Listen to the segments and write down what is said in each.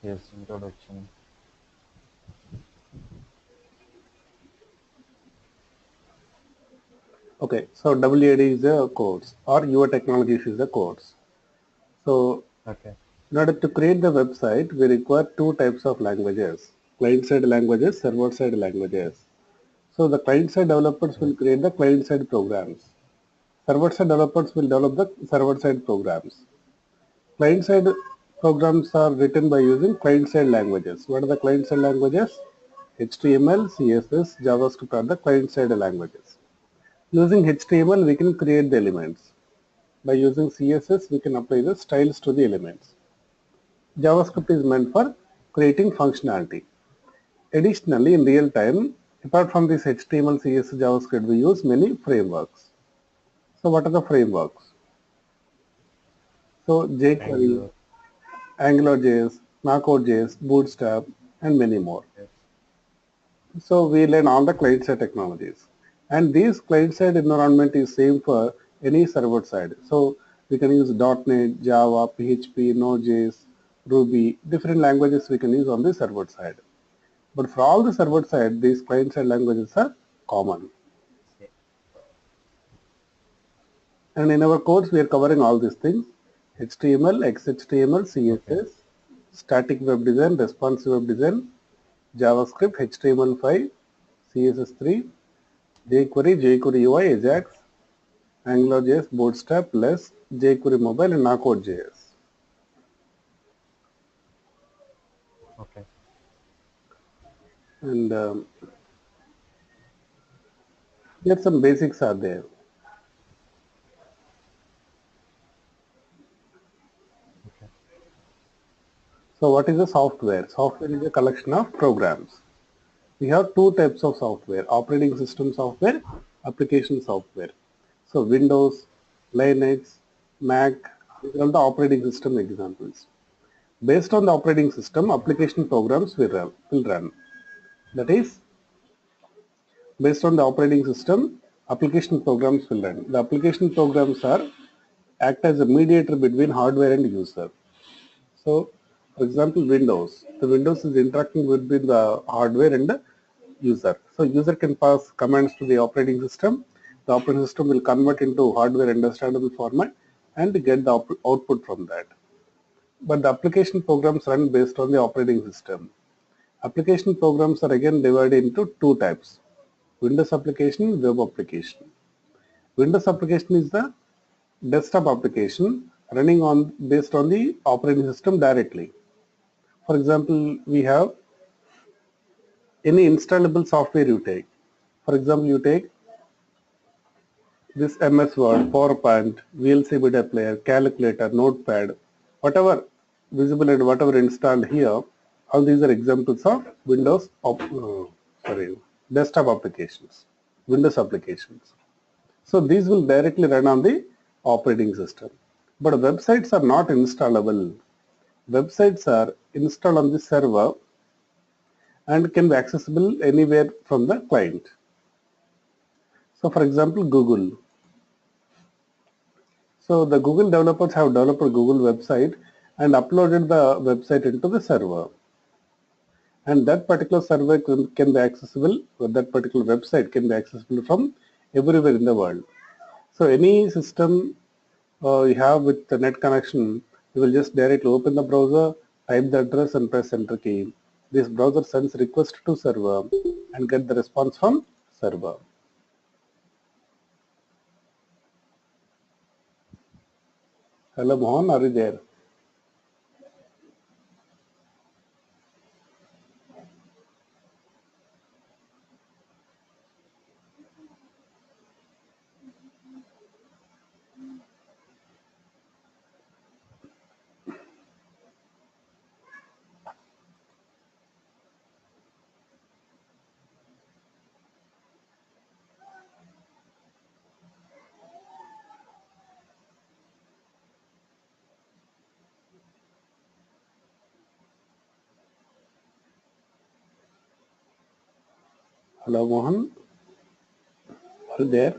Yes, introduction. Okay, so WAD is a course or your technologies is a course. So Okay. in order to create the website, we require two types of languages, client-side languages, server-side languages. So the client-side developers Yes. will create the client-side programs. Server-side developers will develop the server-side programs. Client-side programs are written by using client-side languages. What are the client-side languages? HTML, CSS, JavaScript are the client-side languages. Using HTML, we can create the elements. By using CSS, we can apply the styles to the elements. JavaScript is meant for creating functionality. Additionally, in real time, apart from this HTML, CSS, JavaScript, we use many frameworks. So what are the frameworks? So jQuery, Angular. AngularJS, Knockout.js, Bootstrap, and many more. Yes. So we learn all the client-side technologies. And this client-side environment is same for any server side. So we can use .NET, Java, PHP, Node.js, Ruby, different languages we can use on the server side. But for all the server side, these client-side languages are common. Yes. And in our course, we are covering all these things: HTML, XHTML, Okay. CSS, static web design, responsive web design, JavaScript, HTML5, CSS3, jQuery, jQuery UI, Ajax, AngularJS, Bootstrap, Less, jQuery Mobile, and Knockout.js. Okay. And here some basics are there. Okay. So what is a software? Software is a collection of programs. We have two types of software: operating system software, application software. So Windows, Linux, Mac, these are all the operating system examples. Based on the operating system, application programs will run. That is, based on the operating system, application programs will run. The application programs are act as a mediator between hardware and user. So, for example, Windows. The Windows is interacting between the hardware and the user. So, user can pass commands to the operating system. The operating system will convert into hardware understandable format and get the output from that. But the application programs run based on the operating system. Application programs are again divided into two types: Windows application, web application. Windows application is the desktop application running on based on the operating system directly. For example, we have any installable software you take. For example, you take this MS Word, PowerPoint, VLC Media Player, Calculator, Notepad, whatever visible and whatever installed here, all these are examples of desktop applications, Windows applications. So these will directly run on the operating system. But websites are not installable. Websites are installed on the server and can be accessible anywhere from the client. So for example, Google. So the Google developers have developed a Google website and uploaded the website into the server. And that particular server can be accessible, or that particular website can be accessible from everywhere in the world. So any system you have with the net connection, you will just directly open the browser, type the address and press enter key. This browser sends request to server and get the response from server. Hello Mohan, are you there? Hello Mohan, are you there?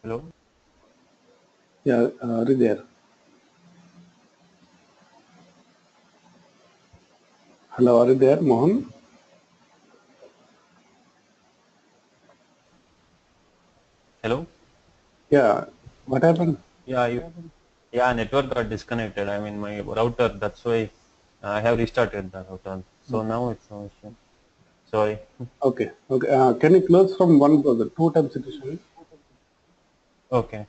Hello. Yeah, are you there? Hello, are you there, Mohan? Hello? Yeah, what happened? Yeah, network got disconnected. I mean, my router, that's why I have restarted the router. So now it's no issue. Sorry. Okay, okay. Can you close from one browser? Two times it is showing. Okay.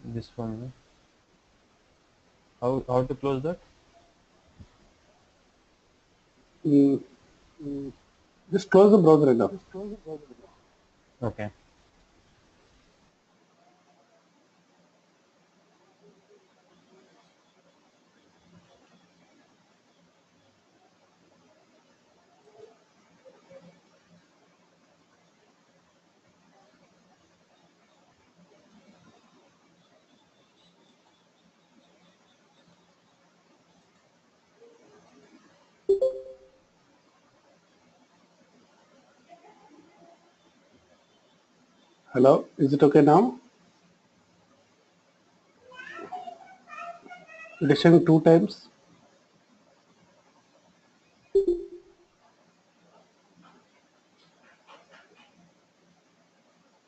This one. How to close that? Mm, just close the browser enough. Okay. Hello, is it okay now? It is showing two times.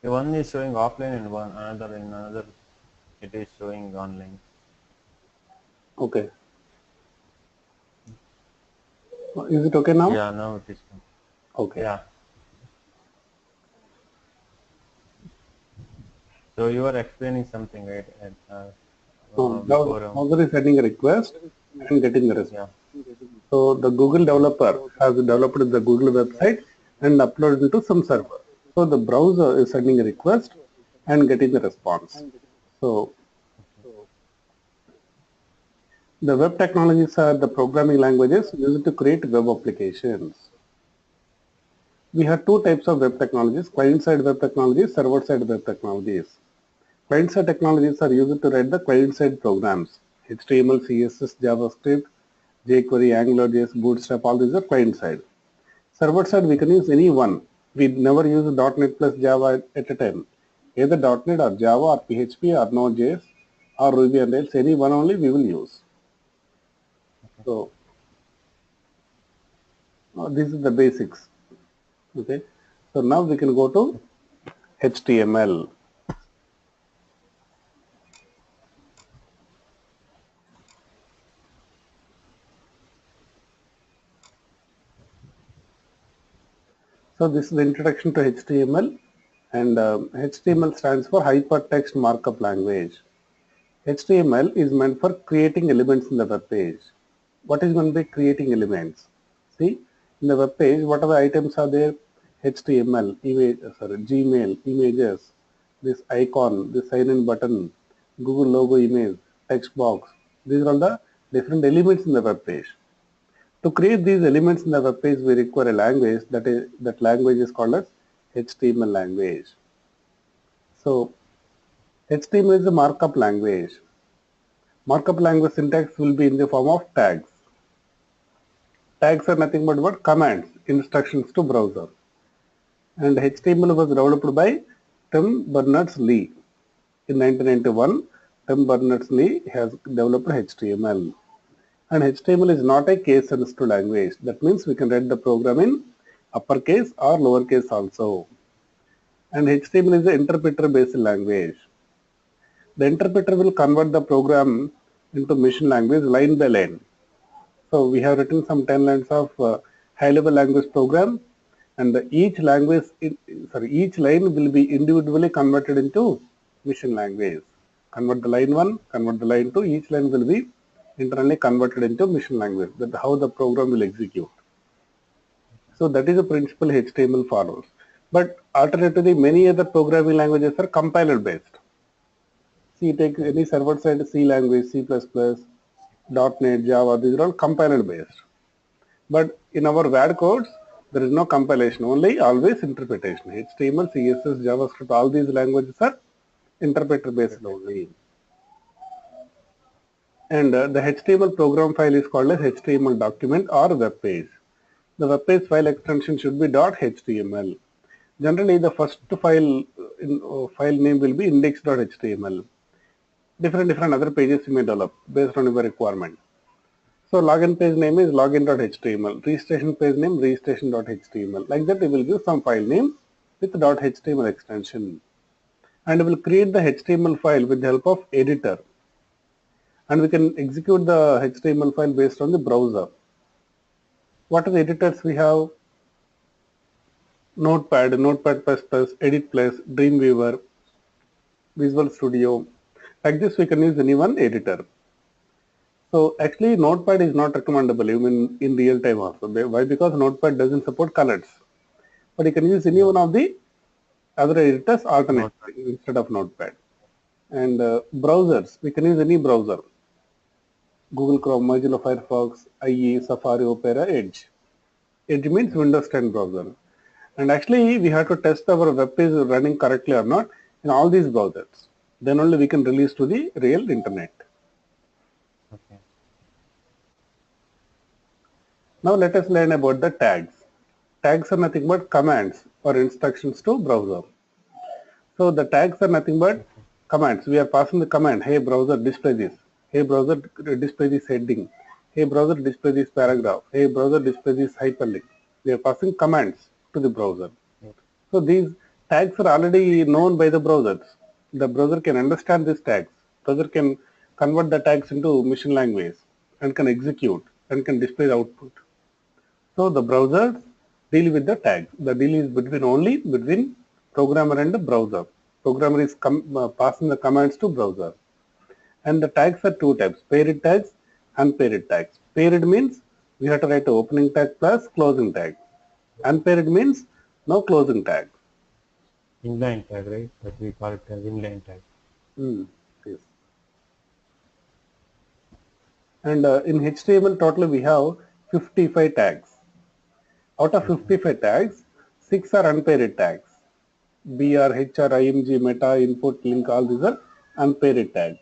One is showing offline and one another in another it is showing online. Okay. Is it okay now? Yeah, now it is. Okay. Yeah. So you were explaining something, right? Before. Browser is sending a request and getting the response. Yeah. So the Google developer has developed the Google website and uploaded it to some server. So the browser is sending a request and getting the response. So the web technologies are the programming languages used to create web applications. We have two types of web technologies: client-side web technologies, server-side web technologies. Client-side technologies are used to write the client-side programs. HTML, CSS, JavaScript, jQuery, AngularJS, Bootstrap, all these are client-side. Server-side, we can use any one. We never use .NET plus Java at a time. Either .NET or Java or PHP or Node.js or Ruby on Rails, any one only we will use. So this is the basics. Okay. So now we can go to HTML. So this is the introduction to HTML, and HTML stands for Hypertext Markup Language. HTML is meant for creating elements in the web page. What is meant by creating elements? See, in the web page, what are the items are there? HTML, Gmail, images, this icon, this sign-in button, Google logo image, text box. These are all the different elements in the web page. To create these elements in the web page, we require a language that language is called as HTML language. So HTML is a markup language. Markup language syntax will be in the form of tags. Tags are nothing but what? Commands, instructions to browser. And HTML was developed by Tim Berners-Lee. In 1991, Tim Berners-Lee has developed HTML. And HTML is not a case-sensitive language. That means we can write the program in uppercase or lowercase also. And HTML is an interpreter-based language. The interpreter will convert the program into machine language line by line. So we have written some 10 lines of high-level language program, and each line will be individually converted into machine language. Convert the line 1, convert the line 2, each line will be internally converted into machine language. That's how the program will execute. So that is the principle HTML follows. But alternatively, many other programming languages are compiler based. See, take any server side C language, C++, .NET, Java, these are all compiler based. But in our WAD codes, there is no compilation, only always interpretation. HTML, CSS, JavaScript, all these languages are interpreter based only. And the HTML program file is called as HTML document or web page. The web page file extension should be .html. Generally, the first file name will be index.html. different other pages you may develop based on your requirement. So login page name is login.html, registration page name registration.html. Like that, we will give some file name with .html extension, and we will create the HTML file with the help of editor, and we can execute the HTML file based on the browser. What are the editors we have? Notepad, Notepad++, Edit+, Dreamweaver, Visual Studio. Like this, we can use any one editor. So actually, Notepad is not recommendable even in real time also. Why? Because Notepad doesn't support colors. But you can use any one of the other editors alternately instead of Notepad. And browsers, we can use any browser. Google Chrome, Mozilla Firefox, IE, Safari, Opera, Edge. Edge means Windows 10 browser. And actually, we have to test our web page running correctly or not in all these browsers. Then only we can release to the real internet. Okay. Now let us learn about the tags. Tags are nothing but commands or instructions to browser. So the tags are nothing but commands. We are passing the command, hey browser display this, hey browser display this heading, hey browser display this paragraph, hey browser display this hyperlink. We are passing commands to the browser. So these tags are already known by the browsers. The browser can understand these tags. Browser can convert the tags into machine language and can execute and can display the output. So the browsers deal with the tags. The deal is only between programmer and the browser. Programmer is passing the commands to browser. And the tags are two types, paired tags, unpaired tags. Paired means we have to write an opening tag plus closing tag. Unpaired means no closing tag. Inline tag, right? That we call it as inline tag. Yes. And in HTML total we have 55 tags. Out of 55 tags, 6 are unpaired tags. BR, HR, IMG, meta, input, link, all these are unpaired tags.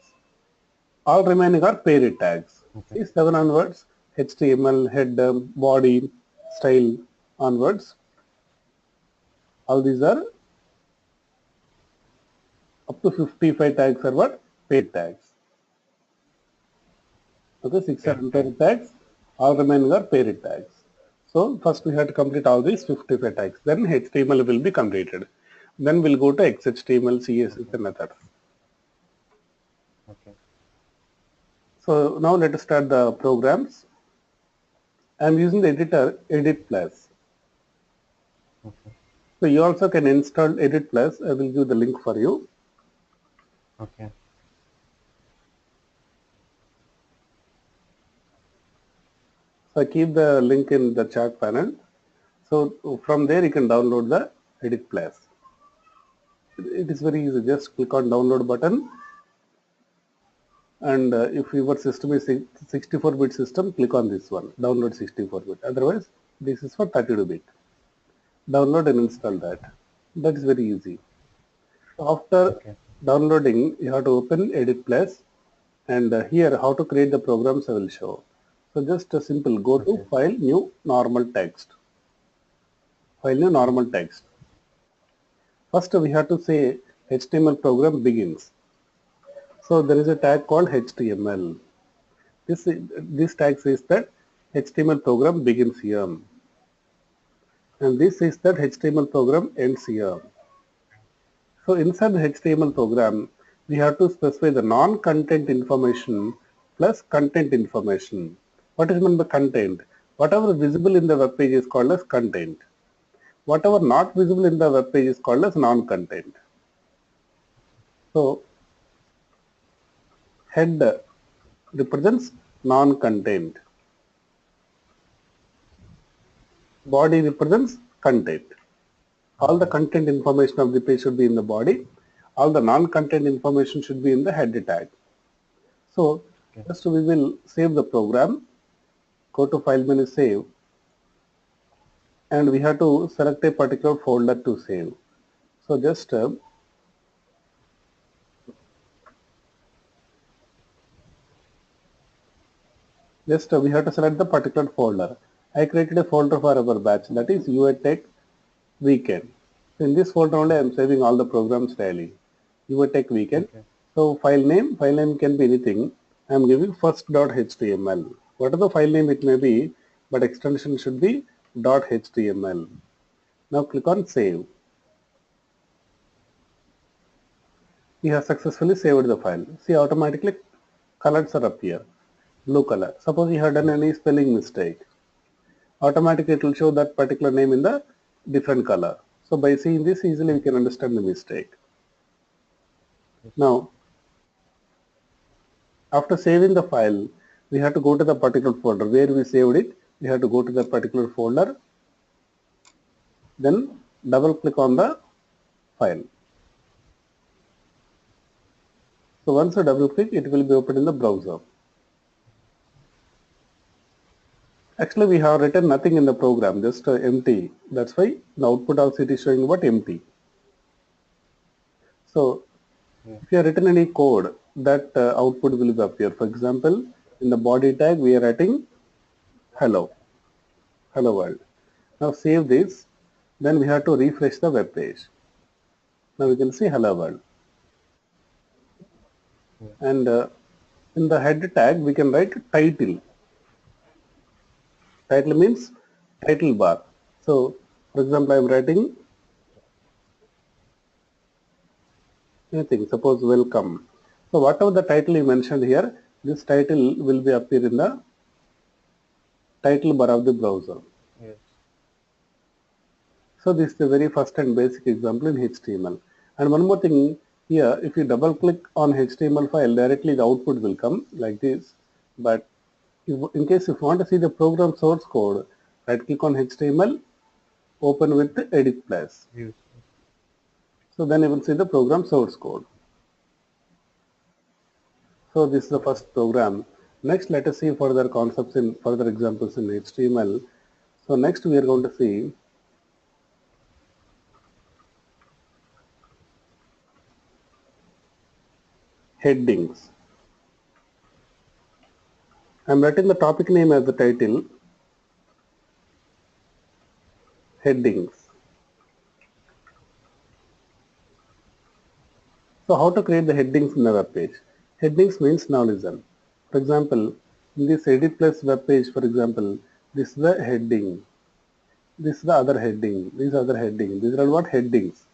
All remaining are paired tags. Okay. 7 onwards, HTML, header, body, style onwards. All these are up to 55 tags are what? Paired tags. Okay, 6 are unpaired tags, all remaining are paired tags. So first we have to complete all these 55 tags. Then HTML will be completed. Then we'll go to XHTML, CSS and others. Okay. So now let us start the programs. I am using the editor Edit+. Okay. So you also can install Edit+. I will give the link for you. Okay. So I keep the link in the chat panel. So from there you can download the Edit+. It is very easy. Just click on download button. And if your system is 64-bit system, click on this one, download 64-bit. Otherwise, this is for 32-bit. Download and install that. That is very easy. After downloading, you have to open Edit+, and here how to create the programs I will show. So just a simple go to File, New, Normal Text. File, New, Normal Text. First we have to say HTML program begins. So there is a tag called HTML. This tag says that HTML program begins here. And this says that HTML program ends here. So inside the HTML program, we have to specify the non-content information plus content information. What is meant by content? Whatever visible in the web page is called as content. Whatever not visible in the web page is called as non-content. So head represents non-content. Body represents content. All the content information of the page should be in the body. All the non-content information should be in the header tag. So first we will save the program. Go to File menu, Save. And we have to select a particular folder to save. So just we have to select the particular folder. I created a folder for our batch, that is UI Tech Weekend. So in this folder only I am saving all the programs daily. UI Tech Weekend. So file name can be anything. I am giving first.html. Whatever file name it may be, but extension should be .html. Now click on save. We have successfully saved the file. See, automatically colors are appear. Blue color. Suppose you have done any spelling mistake, automatically it will show that particular name in the different color. So by seeing this, easily we can understand the mistake. Now, after saving the file, we have to go to the particular folder where we saved it. We have to go to the particular folder, then double click on the file. So once you double click, it will be opened in the browser. Actually, we have written nothing in the program, just empty. That's why the output also it is showing what empty. So if you have written any code, that output will be appear. For example, in the body tag, we are writing hello world. Now save this. Then we have to refresh the web page. Now we can see hello world. And in the head tag, we can write title. Title means title bar. So for example, I am writing anything, suppose welcome. So whatever the title you mentioned here, this title will be appear in the title bar of the browser. Yes. So this is the very first and basic example in HTML. And one more thing here, if you double click on HTML file, directly the output will come like this. But in case if you want to see the program source code, right click on HTML, open with the Edit Plus. Yes. So then you will see the program source code. So this is the first program. Next, let us see further concepts in further examples in HTML. So next we are going to see headings. I am writing the topic name as the title, headings. So how to create the headings in the web page? Headings means now listen. For example, in this Edit Plus web page, for example, this is the heading. This is the other heading. These are other heading. These are what headings.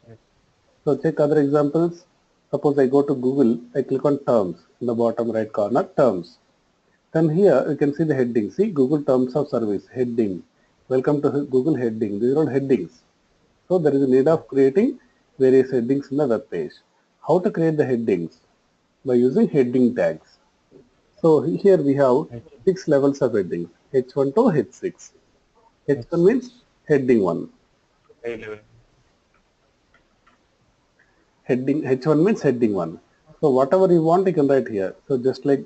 Yes. So check other examples. Suppose I go to Google, I click on terms in the bottom right corner, terms. Then here you can see the heading. See Google Terms of Service, heading. Welcome to Google heading. These are all headings. So there is a need of creating various headings in the web page. How to create the headings? By using heading tags. So here we have 6 levels of headings, H1 to H6. H1 means heading 1. High level. Heading H1 means heading 1. So whatever you want, you can write here. So just like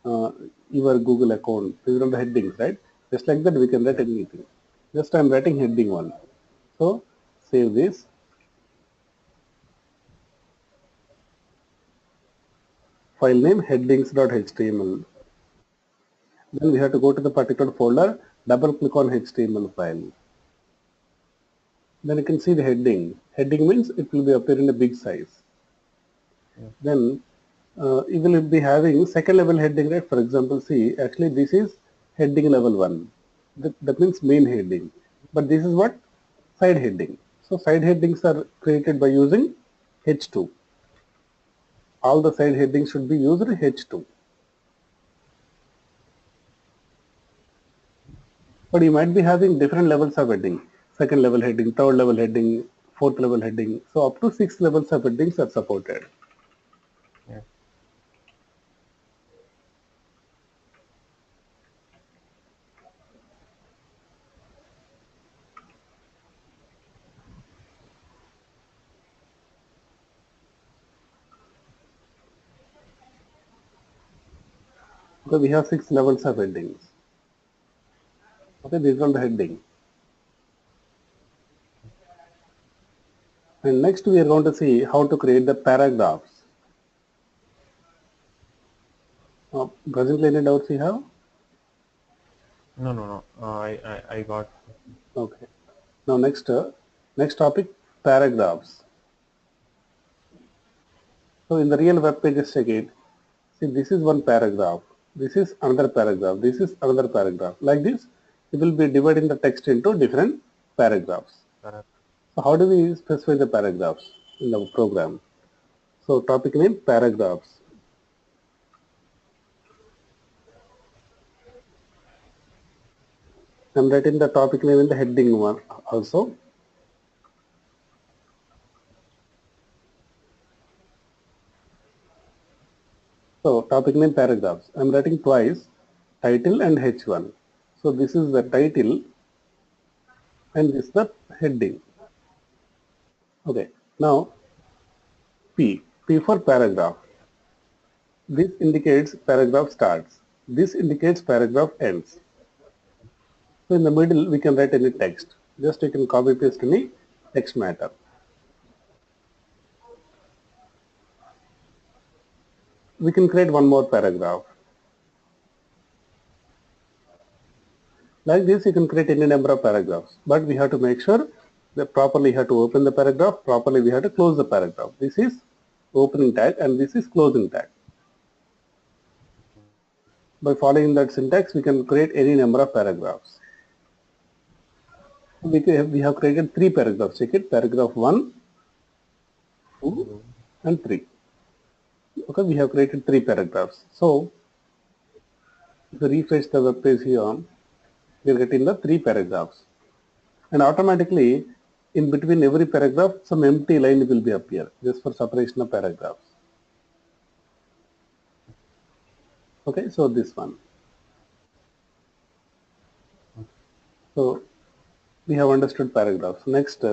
your Google account, these are the headings, right? Just like that, we can write anything. Just I am writing heading 1. So save this. File name headings.html. Then we have to go to the particular folder, double click on HTML file. Then you can see the heading. Heading means it will be appear in a big size. Then you will be having second level heading, right? For example, see, actually this is heading level 1. That means main heading. But this is what? Side heading. So side headings are created by using H2. All the side headings should be used H2. But you might be having different levels of heading. Second level heading, third level heading, fourth level heading. So up to 6 levels of headings are supported. Yeah. So we have 6 levels of headings. Okay, this is all the heading. And next we are going to see how to create the paragraphs. Presently any doubts you have? No. I got. Okay. Now next topic, paragraphs. So in the real web page, just check it. See, this is one paragraph. This is another paragraph. This is another paragraph. Like this, it will be dividing the text into different paragraphs. Correct. So how do we specify the paragraphs in the program? So topic name paragraphs. I'm writing the topic name in the heading one also. So topic name paragraphs. I'm writing twice, title and H1. So this is the title and this is the heading. Okay. Now P for paragraph. This indicates paragraph starts. This indicates paragraph ends. So in the middle, we can write any text. Just you can copy paste any text matter. We can create one more paragraph. Like this, you can create any number of paragraphs, but we have to make sure that properly we have to open the paragraph, properly we have to close the paragraph. This is opening tag and this is closing tag. By following that syntax, we can create any number of paragraphs. We have created 3 paragraphs. Check it, paragraph 1, 2 and 3. Okay, we have created 3 paragraphs. So if you refresh the web page here, we are getting the 3 paragraphs. And automatically in between every paragraph, some empty line will be appear just for separation of paragraphs. Okay, so this one. So we have understood paragraphs. Next,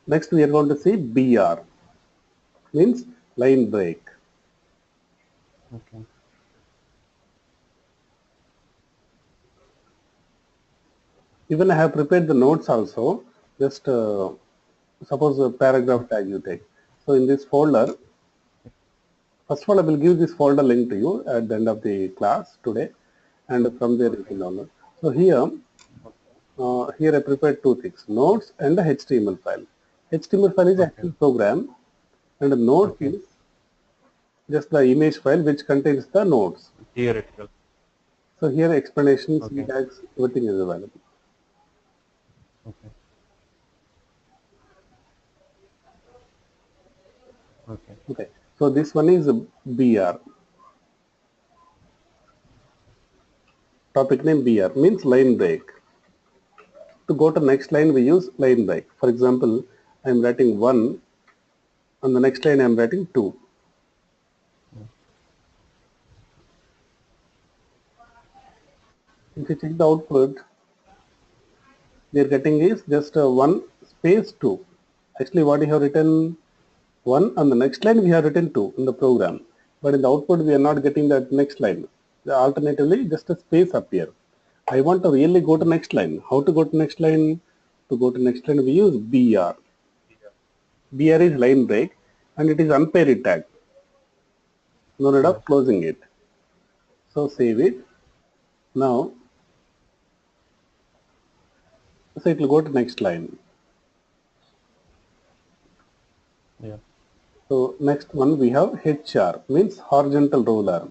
next we are going to see BR, means line break. Okay. Even I have prepared the notes also. Just suppose a paragraph tag you take. So in this folder, first of all, I will give this folder link to you at the end of the class today, and from there you can download. So here, here I prepared 2 things: notes and the HTML file. HTML file is actual program, and the note is just the image file which contains the notes. Theoretical. So here explanations, syntax, everything is available. Okay. Okay. Okay. So this one is BR. Topic name BR means line break. To go to next line, we use line break. For example, I am writing 1. On the next line, I am writing 2. If you check the output, we are getting is just 1 space 2. Actually, what you have written 1, on the next line we have written 2 in the program. But in the output, we are not getting that next line. Alternatively, just a space appear. I want to really go to next line. How to go to next line? To go to next line, we use BR. BR is line break and it is unpaired tag. No need of closing it. So save it. Now, so it will go to next line. Yeah. So next one we have HR, means horizontal roller.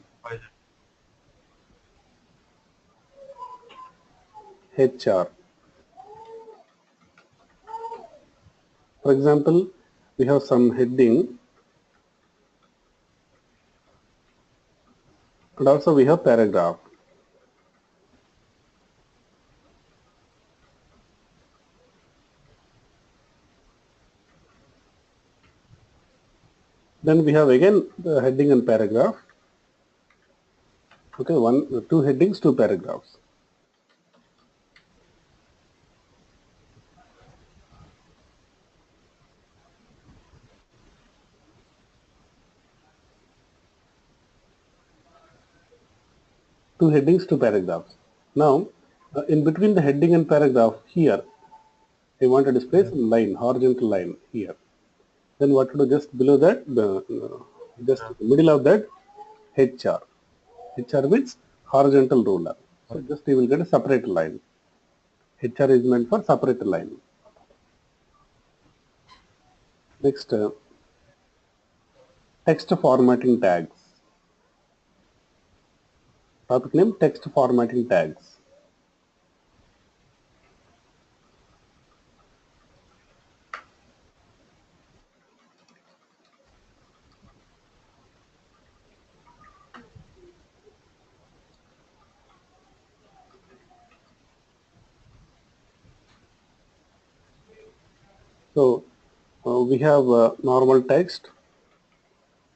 HR. For example, we have some heading and also we have paragraph. Then we have again the heading and paragraph. Okay, 2 headings, 2 paragraphs. Two headings, 2 paragraphs. Now, in between the heading and paragraph here, I want to display some line, horizontal line here. Then what to do? Just below that, just in the middle of that, HR. HR means horizontal ruler. So just you will get a separate line. HR is meant for separate line. Next, text formatting tags. Topic name, text formatting tags. So we have normal text.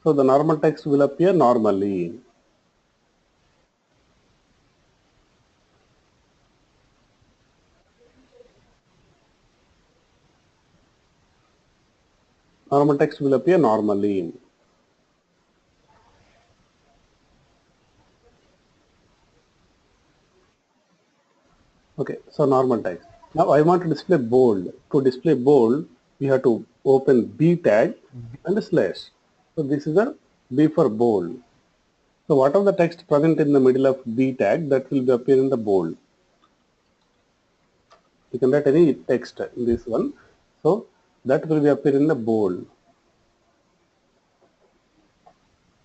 So the normal text will appear normally. Normal text will appear normally. Okay, so normal text. Now I want to display bold. To display bold, we have to open B tag and a slash. So this is a B for bold. So whatever the text present in the middle of B tag, that will be appear in the bold. You can write any text in this one. So that will be appear in the bold.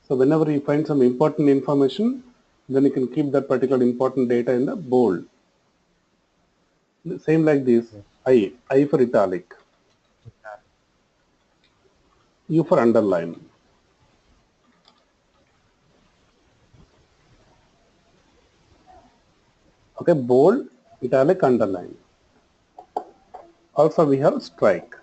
So whenever you find some important information, then you can keep that particular important data in the bold. Same like this, I for italic, U for underline. Okay, bold, italic, underline. Also we have strike.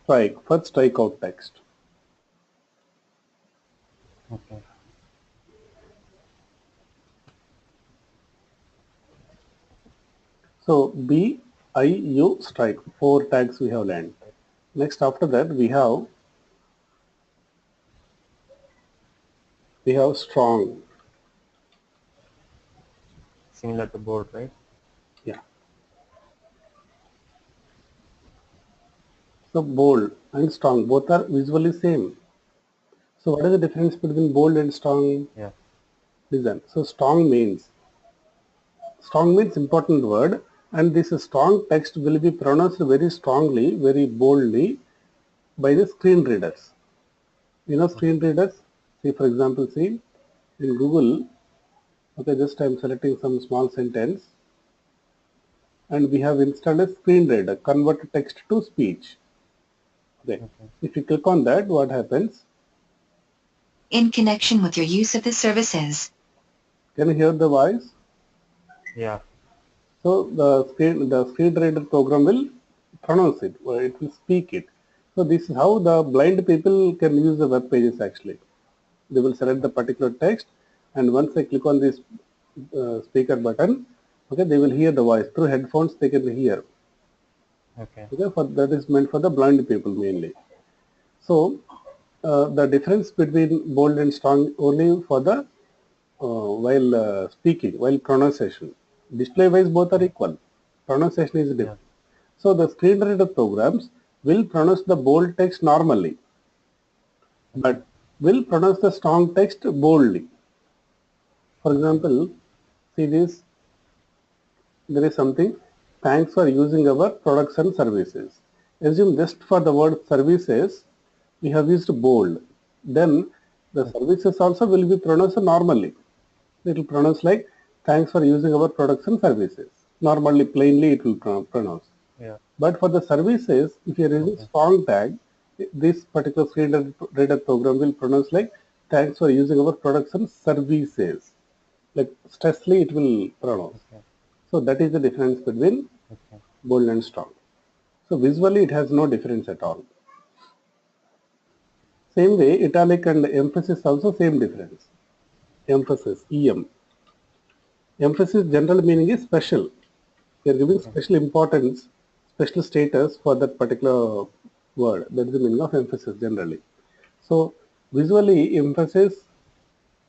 Strike for strikeout text. Okay. So B, I, U, strike. 4 tags we have learned. Next after that we have strong. Similar to board, right? Yeah. So bold and strong both are visually same. So what is the difference between bold and strong? Yeah. Listen. So strong means important word, and this strong text will be pronounced very strongly, very boldly by the screen readers. You know screen readers? See for example, see in Google, okay, just I am selecting some small sentence and we have installed a screen reader, convert text to speech. Okay. If you click on that, what happens? In connection with your use of the services. Can you hear the voice? Yeah. So the screen reader program will pronounce it, or it will speak it. So this is how the blind people can use the web pages actually. They will select the particular text, and once they click on this speaker button, okay, they will hear the voice through headphones. They can hear. Okay. Okay, that is meant for the blind people mainly. So the difference between bold and strong only for the while speaking, while pronunciation. Display wise both are equal. Pronunciation is different. So the screen reader programs will pronounce the bold text normally, but will pronounce the strong text boldly. For example, see this, there is something, thanks for using our products and services. Assume just for the word services, we have used bold. Then the services also will be pronounced normally. It will pronounce like, thanks for using our products and services. Normally, plainly it will pronounce. Yeah. But for the services, if you are using strong tag, this particular screen reader program will pronounce like, thanks for using our products and services. Like stressly it will pronounce. So that is the difference between bold and strong. So visually it has no difference at all. Same way, italic and emphasis also same difference. Emphasis, EM. Emphasis general meaning is special. We are giving special importance, special status for that particular word. That is the meaning of emphasis generally. So visually, emphasis,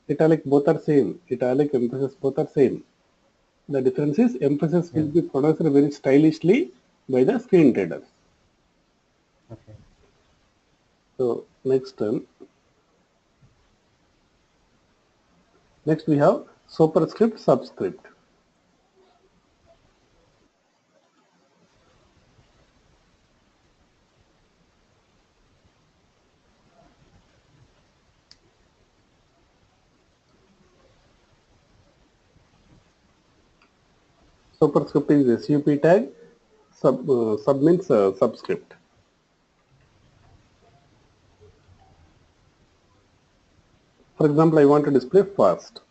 italic both are same. Italic, emphasis both are same. The difference is emphasis will be pronounced very stylishly by the screen readers. Okay. So next we have superscript subscript. Superscript is a SUP tag, sub means subscript. For example, I want to display first.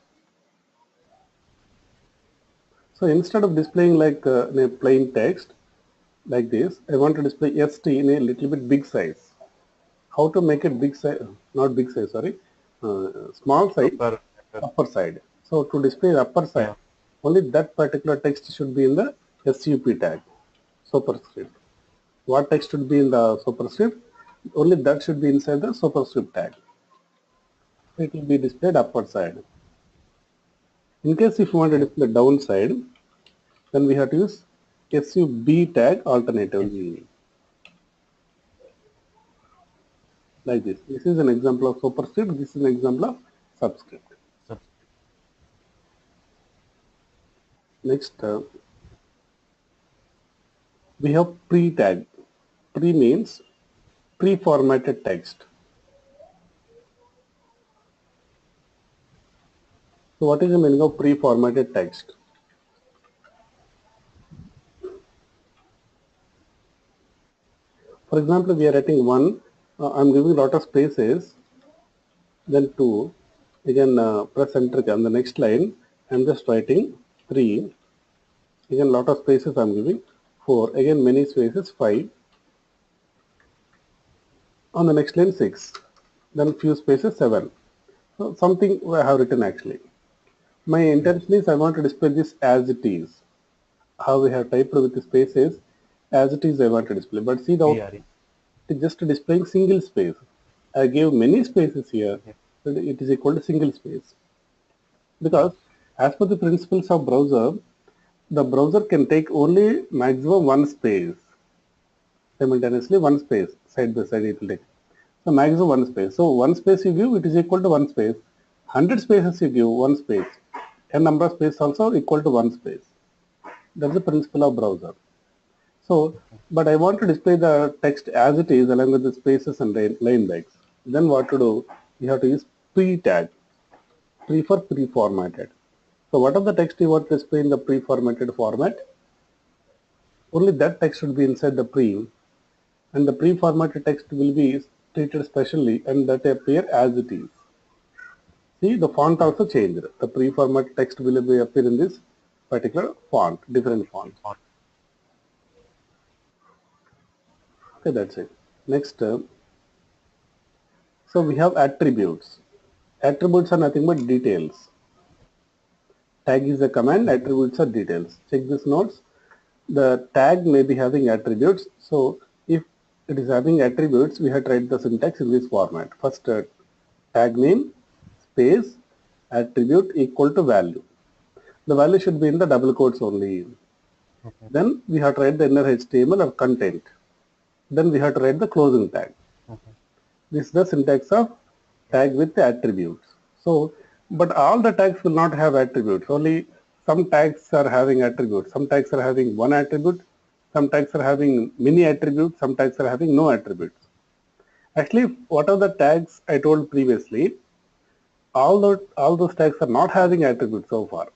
So instead of displaying like in a plain text like this, I want to display ST in a little bit big size. How to make it big size? Not big size, sorry, small size, upper side. So to display the upper side, only that particular text should be in the SUP tag, superscript. What text should be in the superscript? Only that should be inside the superscript tag. It will be displayed upper side. In case if you want to display downside, then we have to use SUB tag alternatively. Like this. This is an example of superscript. This is an example of subscript. Next, we have pre tag. Pre means pre-formatted text. So what is the meaning of pre-formatted text? For example, we are writing 1, I'm giving a lot of spaces, then 2, again press enter on the next line, I'm just writing 3, again lot of spaces I'm giving, 4, again many spaces, 5, on the next line 6, then few spaces, 7. So something I have written actually. My intention is I want to display this as it is. How we have typed with the spaces, as it is I want to display. But see the output, it is just displaying single space. I gave many spaces here, but it is equal to single space. Because as per the principles of browser, the browser can take only maximum one space. Simultaneously one space, side by side it will take. So maximum one space. So one space you give, it is equal to one space. 100 spaces you give, one space. A number of space also equal to one space. That's the principle of browser. So, but I want to display the text as it is along with the spaces and line breaks. Then what to do? You have to use pre tag. Pre for pre-formatted. So what of the text you want to display in the pre-formatted format? Only that text should be inside the pre, and the pre-formatted text will be treated specially and that appear as it is. See, the font also changed. The pre-formatted text will be appear in this particular font, different font. Okay, that's it. Next, so we have attributes. Attributes are nothing but details. Tag is a command, attributes are details. Check this notes. The tag may be having attributes. So if it is having attributes, we have to write the syntax in this format. First, tag name, space, attribute equal to value. The value should be in the double quotes only. Okay. Then we have to write the inner HTML or content. Then we have to write the closing tag. Okay. This is the syntax of tag with the attributes. So, but all the tags will not have attributes. Only some tags are having attributes. Some tags are having one attribute. Some tags are having many attributes. Some tags are having no attributes. Actually, what are the tags I told previously? All those tags are not having attributes so far.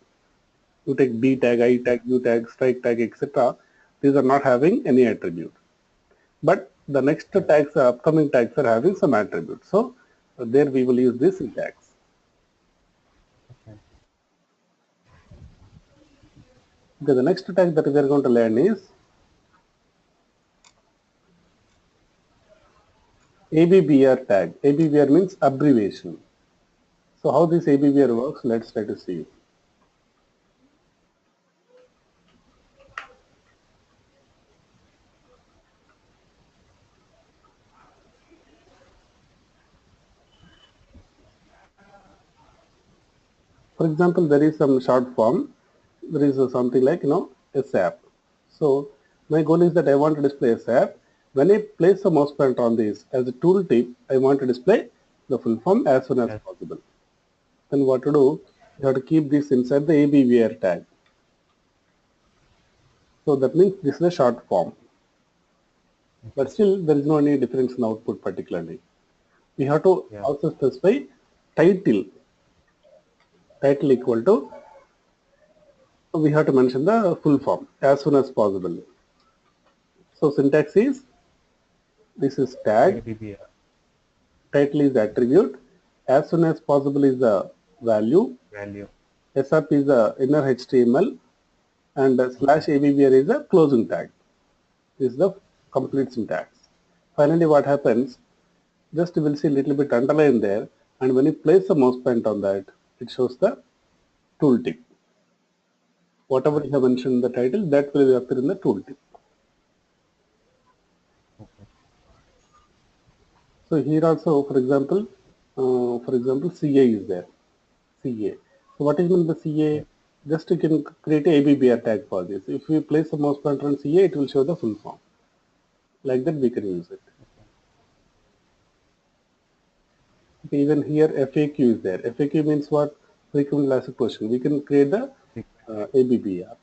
You take B tag, I tag, U tag, strike tag, etc. These are not having any attribute. But the next tags, upcoming tags are having some attributes. So there we will use this syntax. Okay, the next tag that we are going to learn is ABBR tag. ABBR means abbreviation. So how this ABBR works, let's try to see. For example, there is some short form. there is something like, a SAP. So my goal is that I want to display a SAP. When I place the mouse pointer on this as a tooltip, I want to display the full form as soon as possible. Then what to do? You have to keep this inside the ABVR tag. So that means this is a short form. But still, there is no any difference in output particularly. We have to also specify title. Title equal to, we have to mention the full form as soon as possible. So syntax is, this is tag, title is attribute, as soon as possible is the value, SRP is the inner HTML, and /ABVR is the closing tag. This is the complete syntax. Finally, what happens? Just you will see a little bit underline there, and when you place the mouse pointer on that, it shows the tooltip. Whatever you have mentioned in the title, that will appear in the tooltip. So here also, for example, CA is there. CA. So what is meant by CA? Just you can create a ABBR tag for this. If we place the mouse pointer on CA, it will show the full form. Like that, we can use it. Okay, even here FAQ is there. FAQ means what? Frequently asked question. We can create the ABBR.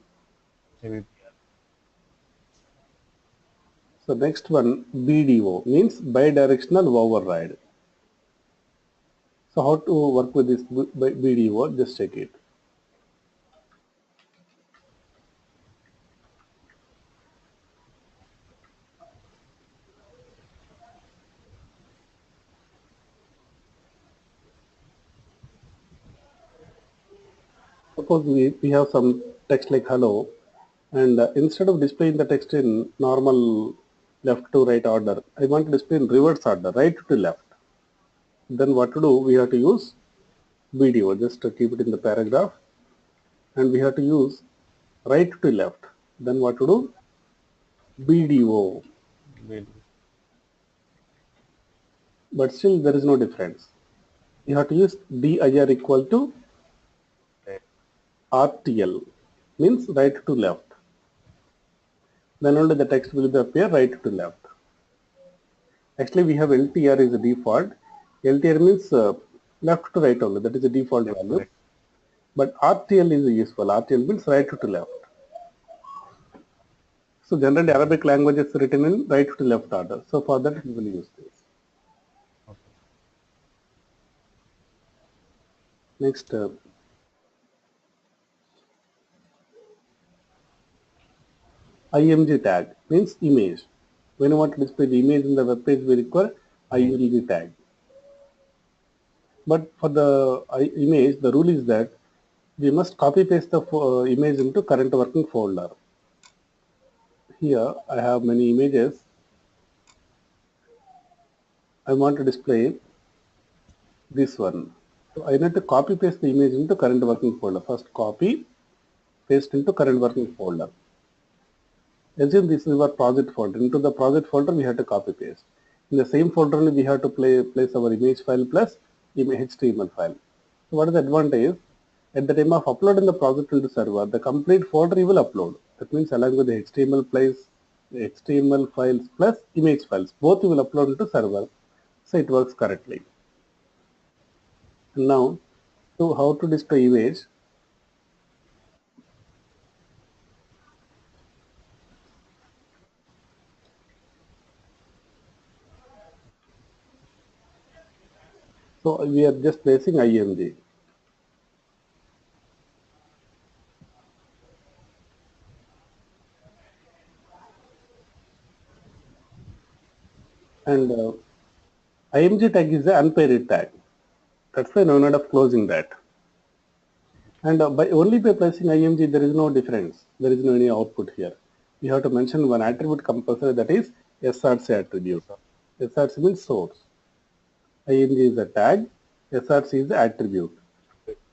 So next one, BDO means bidirectional override. So how to work with this BDO? Just check it. Suppose we have some text like hello, and instead of displaying the text in normal left to right order, I want to display in reverse order, right to left. Then what to do? We have to use BDO, just to keep it in the paragraph, and we have to use right to left. Then what to do? BDO. But still there is no difference. You have to use dir equal to RTL, means right to left. Then only the text will appear right to left. Actually, we have LTR is a default. LTR means left to right only. That is a default value. But RTL is useful. RTL means right to left. So generally Arabic language is written in right to left order. So for that we will use this. Next, IMG tag means image. When you want to display the image in the web page, we require IMG tag. But for the image, the rule is that we must copy paste the image into current working folder. Here I have many images. I want to display this one. So I need to copy paste the image into current working folder. First copy, paste into current working folder. Assume this is our project folder. Into the project folder we have to copy paste. In the same folder only we have to place our image file plus HTML file. So what is the advantage? At the time of uploading the project into server, the complete folder you will upload. That means along with the HTML files plus image files, both you will upload into server. So it works correctly. And now, so how to display image? So we are just placing IMG. And IMG tag is the unpaired tag. That's why no need of closing that. And only by placing IMG, there is no difference. There is no any output here. We have to mention one attribute compulsory, that is SRC attribute. SRC means source. IMG is the tag. SRC is the attribute.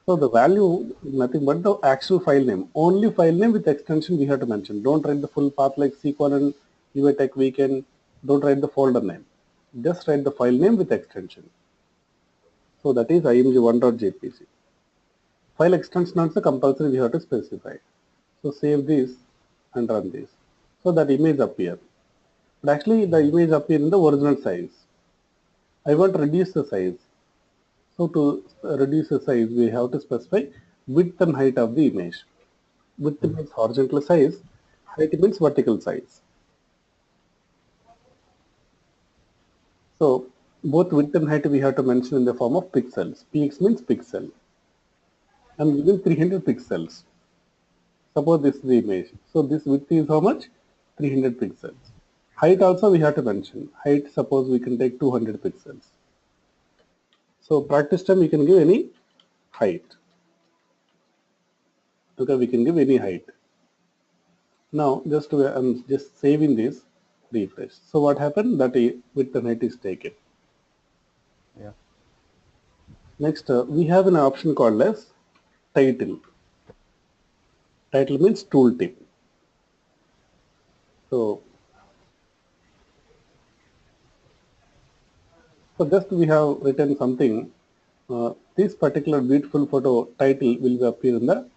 So the value is nothing but the actual file name. Only file name with extension we have to mention. Don't write the full path like C:, UATech weekend. Don't write the folder name. Just write the file name with extension. So that is img1.jpg. File extension also compulsory we have to specify. So save this and run this. So that image appear. But actually the image appear in the original size. I want to reduce the size. So to reduce the size, we have to specify width and height of the image. Width means horizontal size, height means vertical size. So both width and height we have to mention in the form of pixels. Px means pixel. I'm giving 300 pixels. Suppose this is the image. So this width is how much? 300 pixels. Height also we have to mention. Height, suppose we can take 200 pixels. So practice time we can give any height. Okay, we can give any height. Now I'm just saving this, refresh. So what happened? That width and height is taken. Yeah. Next, we have an option called as title. Title means tooltip. So just we have written something. This particular beautiful photo title will appear in the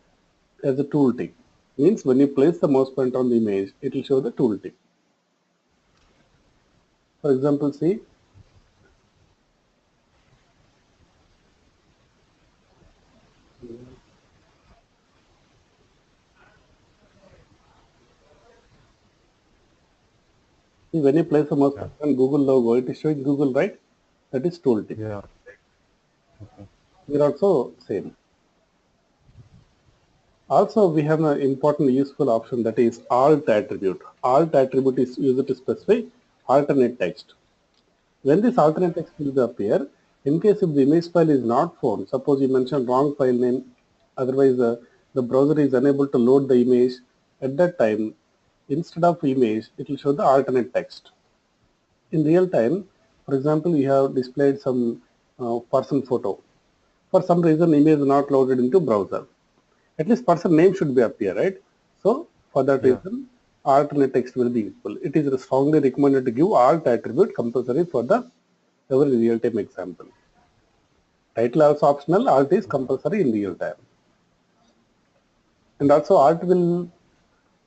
as a tooltip. Means when you place the mouse pointer on the image, it will show the tooltip. For example, see. See, when you place the mouse pointer on Google logo, it is showing Google, right? That is tooltip. Yeah. Okay. Here also same. Also, we have an important useful option that is alt attribute. Alt attribute is used to specify alternate text. When this alternate text will appear, in case if the image file is not found, suppose you mentioned wrong file name, otherwise the browser is unable to load the image, at that time, instead of image, it will show the alternate text. In real time, for example, we have displayed some person photo. For some reason, image is not loaded into browser. At least person name should be appear, right? So for that reason, alternate text will be useful. It is strongly recommended to give alt attribute compulsory for the every real-time example. Title also optional, alt is compulsory in real time. And also alt will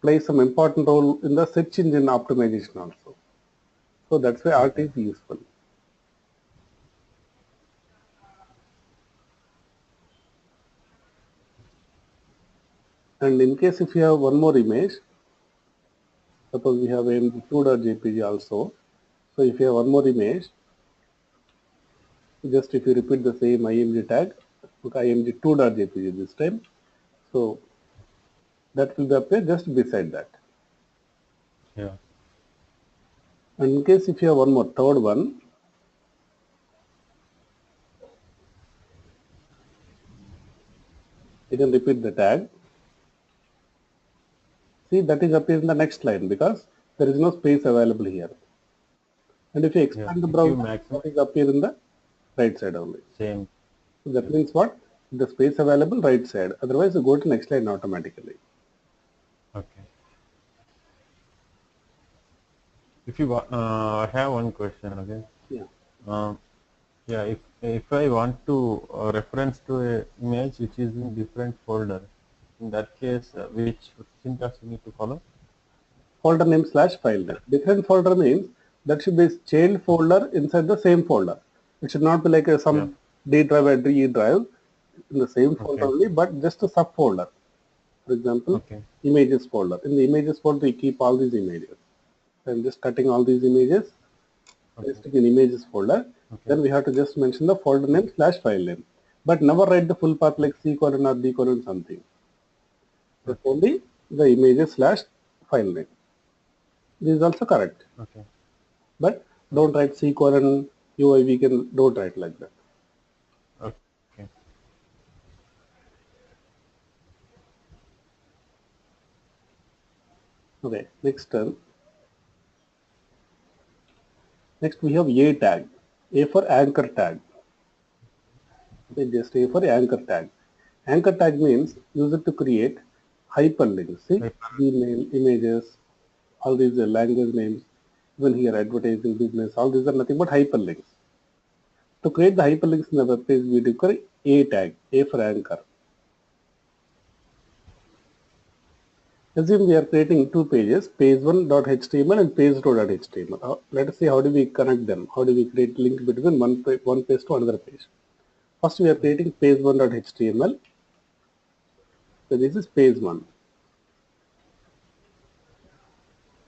play some important role in the search engine optimization also. So that's why alt is useful. And in case if you have one more image, suppose we have img2.jpg also. So if you have one more image, just if you repeat the same img tag, okay, img2.jpg this time. So that will appear just beside that. Yeah. And in case if you have one more third one, you can repeat the tag. See, that is appear in the next line because there is no space available here. And if you expand the browser, that is appear in the right side only. Same. So that means what? The space available right side. Otherwise, you go to next line automatically. Okay. If you I have one question, okay? Yeah. Yeah. If I want to reference to a image which is in different folder, in that case, which syntax we need to follow? Folder name / file name. Different folder means that should be child folder inside the same folder. It should not be like some D drive and E drive in the same folder only, but just a subfolder. For example, images folder. In the images folder, we keep all these images. I'm just cutting all these images, pasting in images folder. Then we have to just mention the folder name / file name. But never write the full path like C:, or D:, something. Just only the images / file name. This is also correct. Okay. But don't write C:, UI, we can don't write like that. Okay. Okay, next we have A tag. A for anchor tag. Okay, just A for anchor tag. Anchor tag means use it to create hyperlinks. See, email, images, all these language names, even here advertising, business, all these are nothing but hyperlinks. To create the hyperlinks in the web page, we require A tag, A for anchor. Assume we are creating two pages, page1.html and page2.html. Let us see how do we connect them. How do we create link between one page to another page. First we are creating page1.html. So this is page1.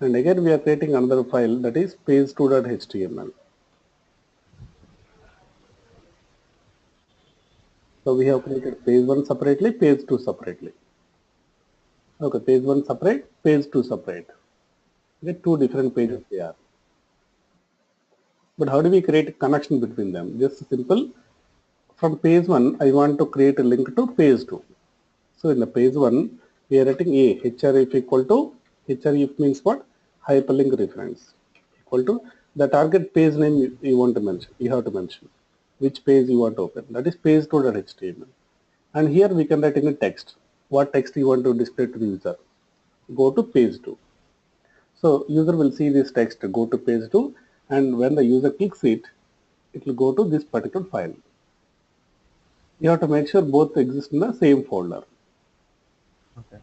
And again we are creating another file, that is page2.html. So we have created page1 separately, page2 separately. Okay, page1 separate, page2 separate. Okay, two different pages they are. But how do we create a connection between them? Just simple. From page 1, I want to create a link to page 2. So in the page 1, we are writing a href equal to, href means what? Hyperlink reference equal to the target page name you want to mention. You have to mention which page you want to open. That is page2.html. And here we can write in a text. What text you want to display to the user? Go to page 2. So user will see this text, go to page 2, and when the user clicks it, it will go to this particular file. You have to make sure both exist in the same folder. Okay.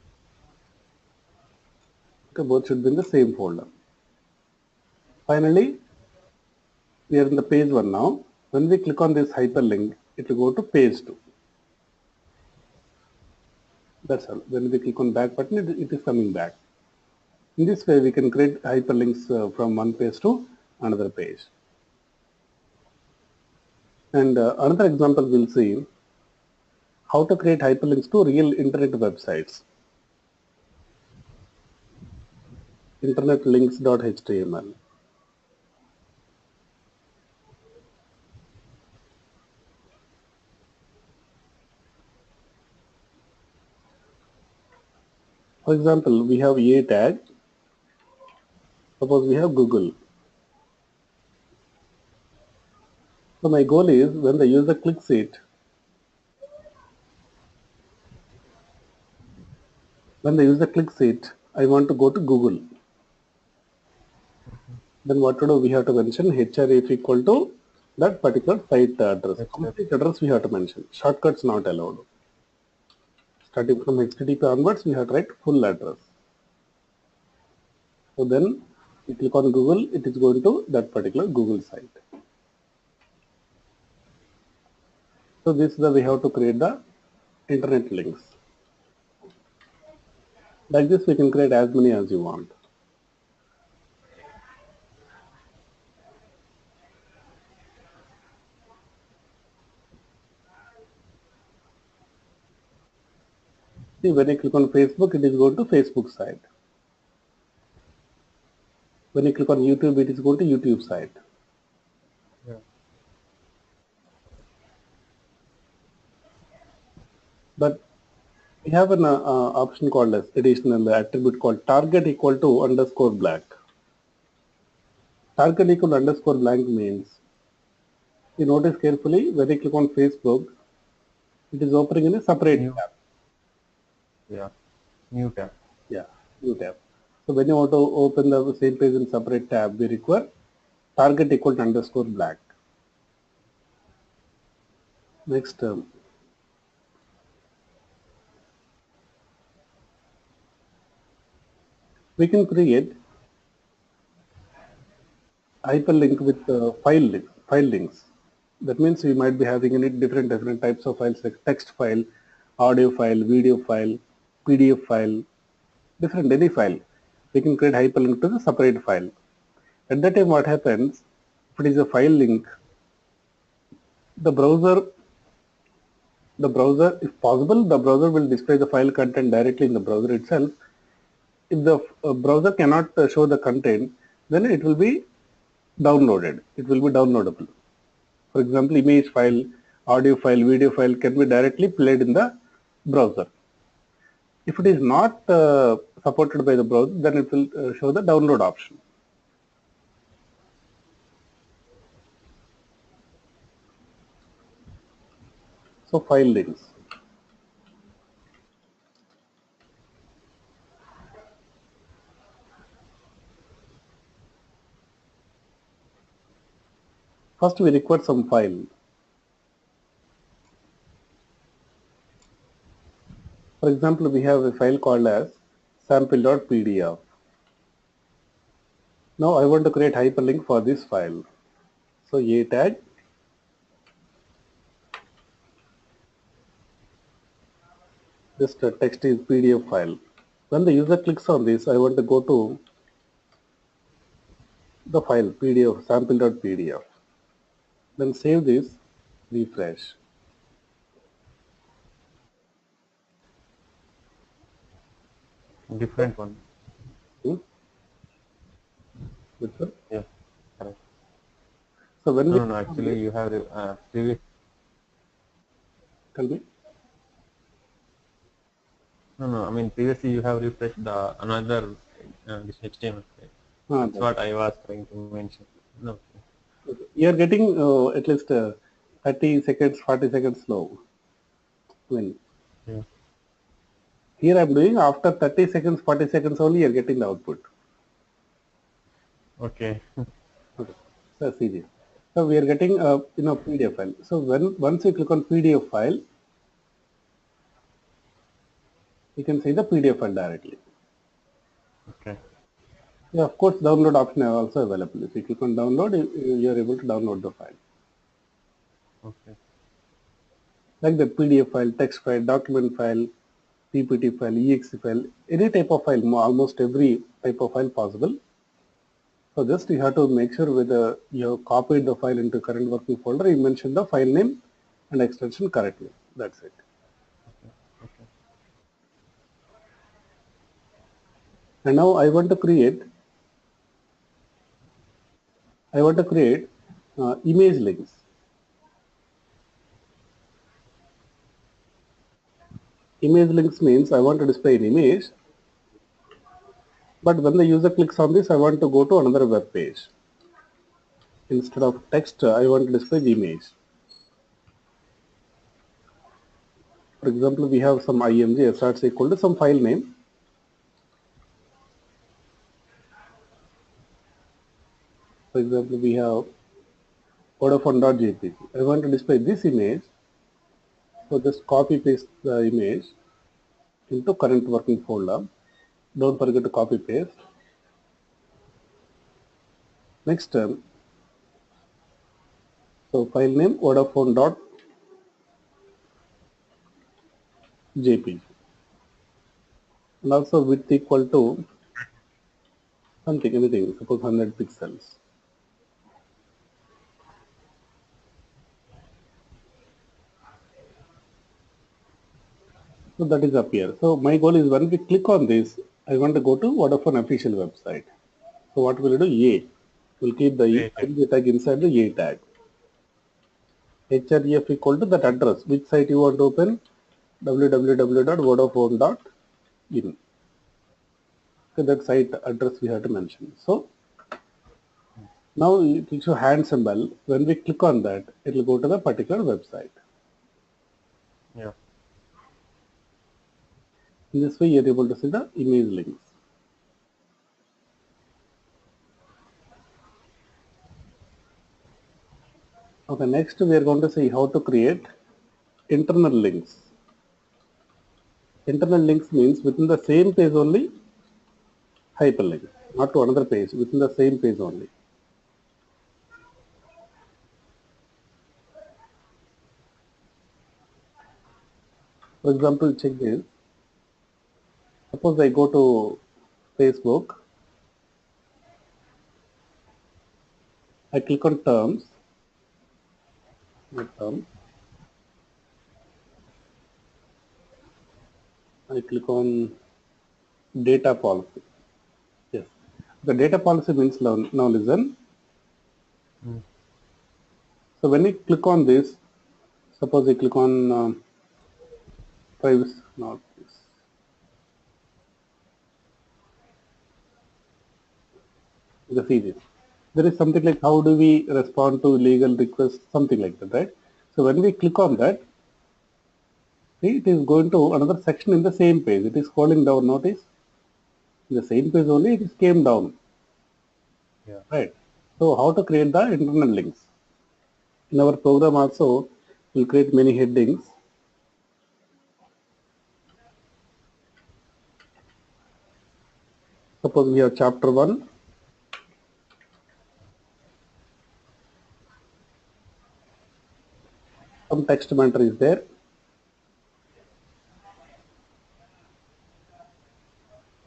Okay, both should be in the same folder. Finally, we are in the page 1 now. When we click on this hyperlink, it will go to page 2. That's all. When we click on back button, it is coming back. In this way, we can create hyperlinks from one page to another page. And another example we'll see how to create hyperlinks to real internet websites. Internetlinks.html. For example, we have a tag. Suppose we have Google. So my goal is when the user clicks it, I want to go to Google. Then what to do? We have to mention href equal to that particular site address. Complete address we have to mention. Shortcuts not allowed. Starting from HTTP onwards, we have to write full address. So then you click on Google, it is going to that particular Google site. So this is the way how to create the internet links. Like this, we can create as many as you want. See, when you click on Facebook, it is going to Facebook site. When you click on YouTube, it is going to YouTube site. Yeah. But we have an option called as additional attribute called target equal to underscore blank. Target equal to underscore blank means, you notice carefully, when you click on Facebook, it is opening in a separate tab. Yeah, new tab. Yeah, new tab. So when you want to open the same page in separate tab, we require target equal to underscore blank. Next, we can create hyperlink with file links. That means we might be having any different types of files like text file, audio file, video file, PDF file, different any file. We can create hyperlink to the separate file. At that time, what happens? If it is a file link, the browser, if possible, the browser will display the file content directly in the browser itself. If the browser cannot show the content, then it will be downloaded. It will be downloadable. For example, image file, audio file, video file can be directly played in the browser. If it is not supported by the browser, then it will show the download option. So file links. First, we require some file. For example, we have a file called as sample.pdf. Now I want to create hyperlink for this file. So a tag, this text is PDF file. When the user clicks on this, I want to go to the file PDF sample.pdf. Then save this, refresh. Different one. Which one? Yeah. Correct. So when we No, actually you have previous. tell me. No. I mean previously you have refreshed the another this HTML page. That's Okay. what I was trying to mention. No. Okay. You are getting at least 30 seconds, 40 seconds slow. I mean, Yeah. here I am doing after 30 seconds, 40 seconds only you are getting the output. Okay. Okay. So see this. So we are getting a PDF file. So once you click on PDF file, you can see the PDF file directly. Okay. Yeah, of course, download option is also available. If you click on download, you are able to download the file. Okay. Like the PDF file, text file, document file, PPT file, exe file, any type of file, almost every type of file possible. So just you have to make sure whether you have copied the file into current working folder, you mention the file name and extension correctly. That's it. Okay. And now I want to create image links. Image links means I want to display an image, but when the user clicks on this, I want to go to another web page. Instead of text, I want to display the image. For example, we have some img src equal to some file name. For example, we have Vodafone.jpg. I want to display this image, so just copy paste the image into current working folder. Don't forget to copy paste. Next, so file name Vodafone.jpg, and also width equal to something, anything, suppose 100 pixels. So that is up here. So my goal is when we click on this, I want to go to Vodafone official website. So what will do? A. We'll keep the img tag inside the A tag. href equal to that address. Which site you want to open? www.vodafone.in. So that site address we have to mention. So now it will show hand symbol. When we click on that, it will go to the particular website. Yeah. In this way, you are able to see the image links. Okay, next we are going to see how to create internal links. Internal links means within the same page only hyperlink, not to another page, within the same page only. For example, check this. Suppose I go to Facebook, I click on terms, I click on data policy. Yes, the data policy means now listen. So when you click on this, suppose I click on privacy, not this. You see this. There is something like how do we respond to legal requests, something like that, right? So when we click on that, see, it is going to another section in the same page. It is scrolling down, notice? In the same page only, it came down. Yeah. Right. So how to create the internal links? In our program also, we'll create many headings. Suppose we have chapter 1. Some text matter is there.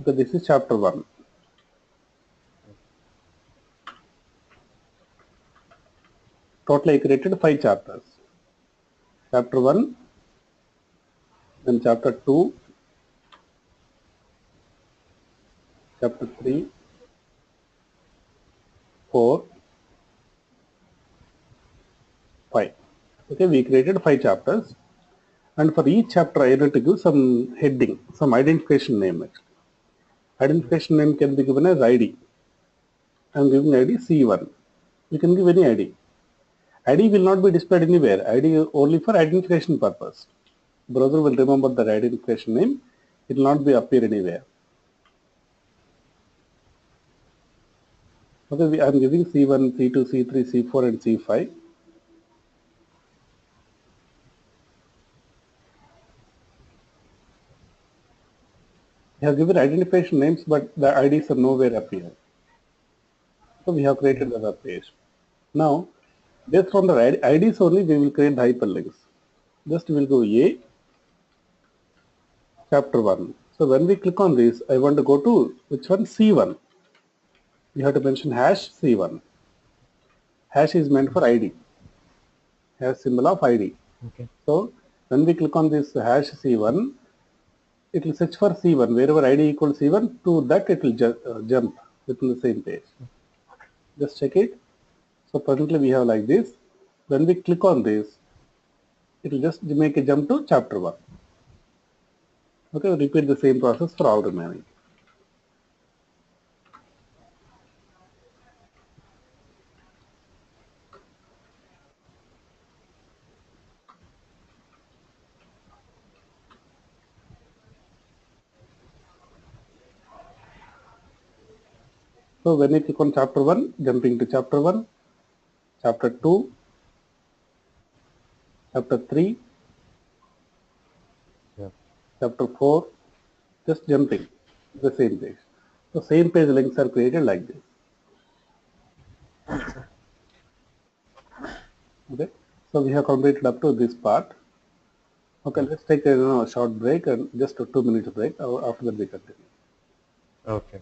Okay, this is chapter 1. Totally I created 5 chapters. Chapter 1, then chapter 2, chapter 3, 4, 5. Okay, we created 5 chapters, and for each chapter I need to give some heading, some identification name. Identification name can be given as ID. I am giving ID C1. You can give any ID. ID will not be displayed anywhere. ID only for identification purpose. Browser will remember that identification name. It will not be appear anywhere. Okay, I am giving C1, C2, C3, C4, and C5. We have given identification names, but the IDs are nowhere appear. So we have created the web page. Now, based on the IDs only, we will create the hyperlinks. Just we will go A, chapter 1. So when we click on this, I want to go to which one? C1. You have to mention hash C1. Hash is meant for ID. Hash symbol of ID. Okay. So when we click on this hash C1, it will search for C1. Wherever ID equals C1, to that it will jump within the same page. Just check it. So presently we have like this. When we click on this, it will just make a jump to chapter 1. Okay, repeat the same process for all remaining. So when you click on chapter 1, jumping to chapter 1, chapter 2, chapter 3, Yeah. chapter 4, just jumping to the same page. So same page links are created like this. Okay, so we have completed up to this part. Okay, let's take a short break and just a 2 minutes break. After that we continue. Okay.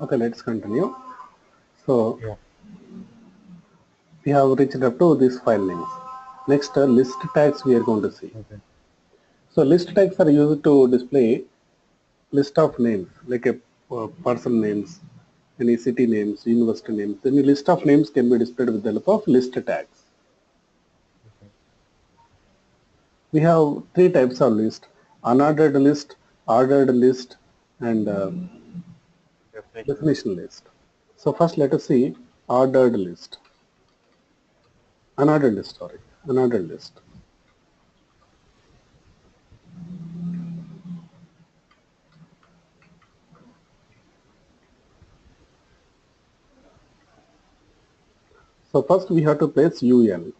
Okay, let's continue. So Yeah. we have reached up to these file names. Next, list tags we are going to see. Okay. So list tags are used to display list of names, like a person names, any city names, university names. Any list of names can be displayed with the help of list tags. We have three types of list: unordered list, ordered list, and Definition. definition list. So first let us see ordered list. Unordered list, sorry. Unordered list. So first we have to place UL.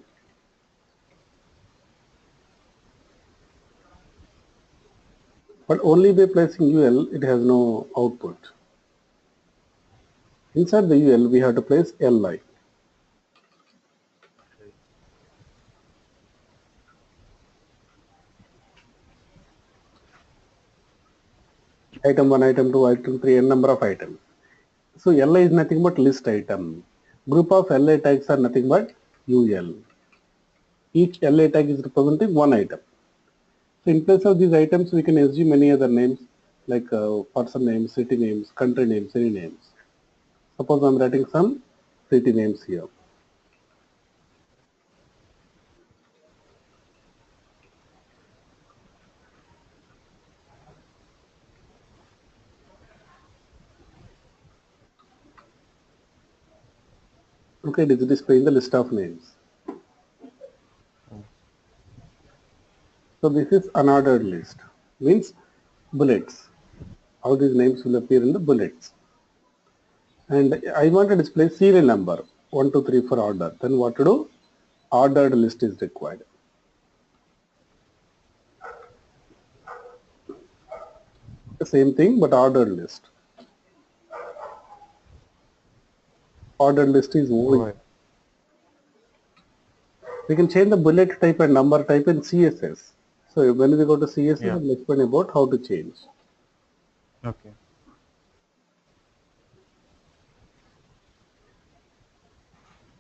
But only by placing UL, it has no output. Inside the UL, we have to place LI. Item 1, item 2, item 3, n number of items. So LI is nothing but list item. Group of LI tags are nothing but UL. Each LI tag is representing one item. So in place of these items, we can assume many other names like person names, city names, country names, any names. Suppose I'm writing some city names here. Okay, it is displaying the list of names. So this is unordered list, means bullets. All these names will appear in the bullets. And I want to display serial number 1, 2, 3 for order. Then what to do? Ordered list is required. The same thing but ordered list. Ordered list is OE. Right. We can change the bullet type and number type in CSS. So when we go to CSS, Yeah. I'll explain about how to change. Okay.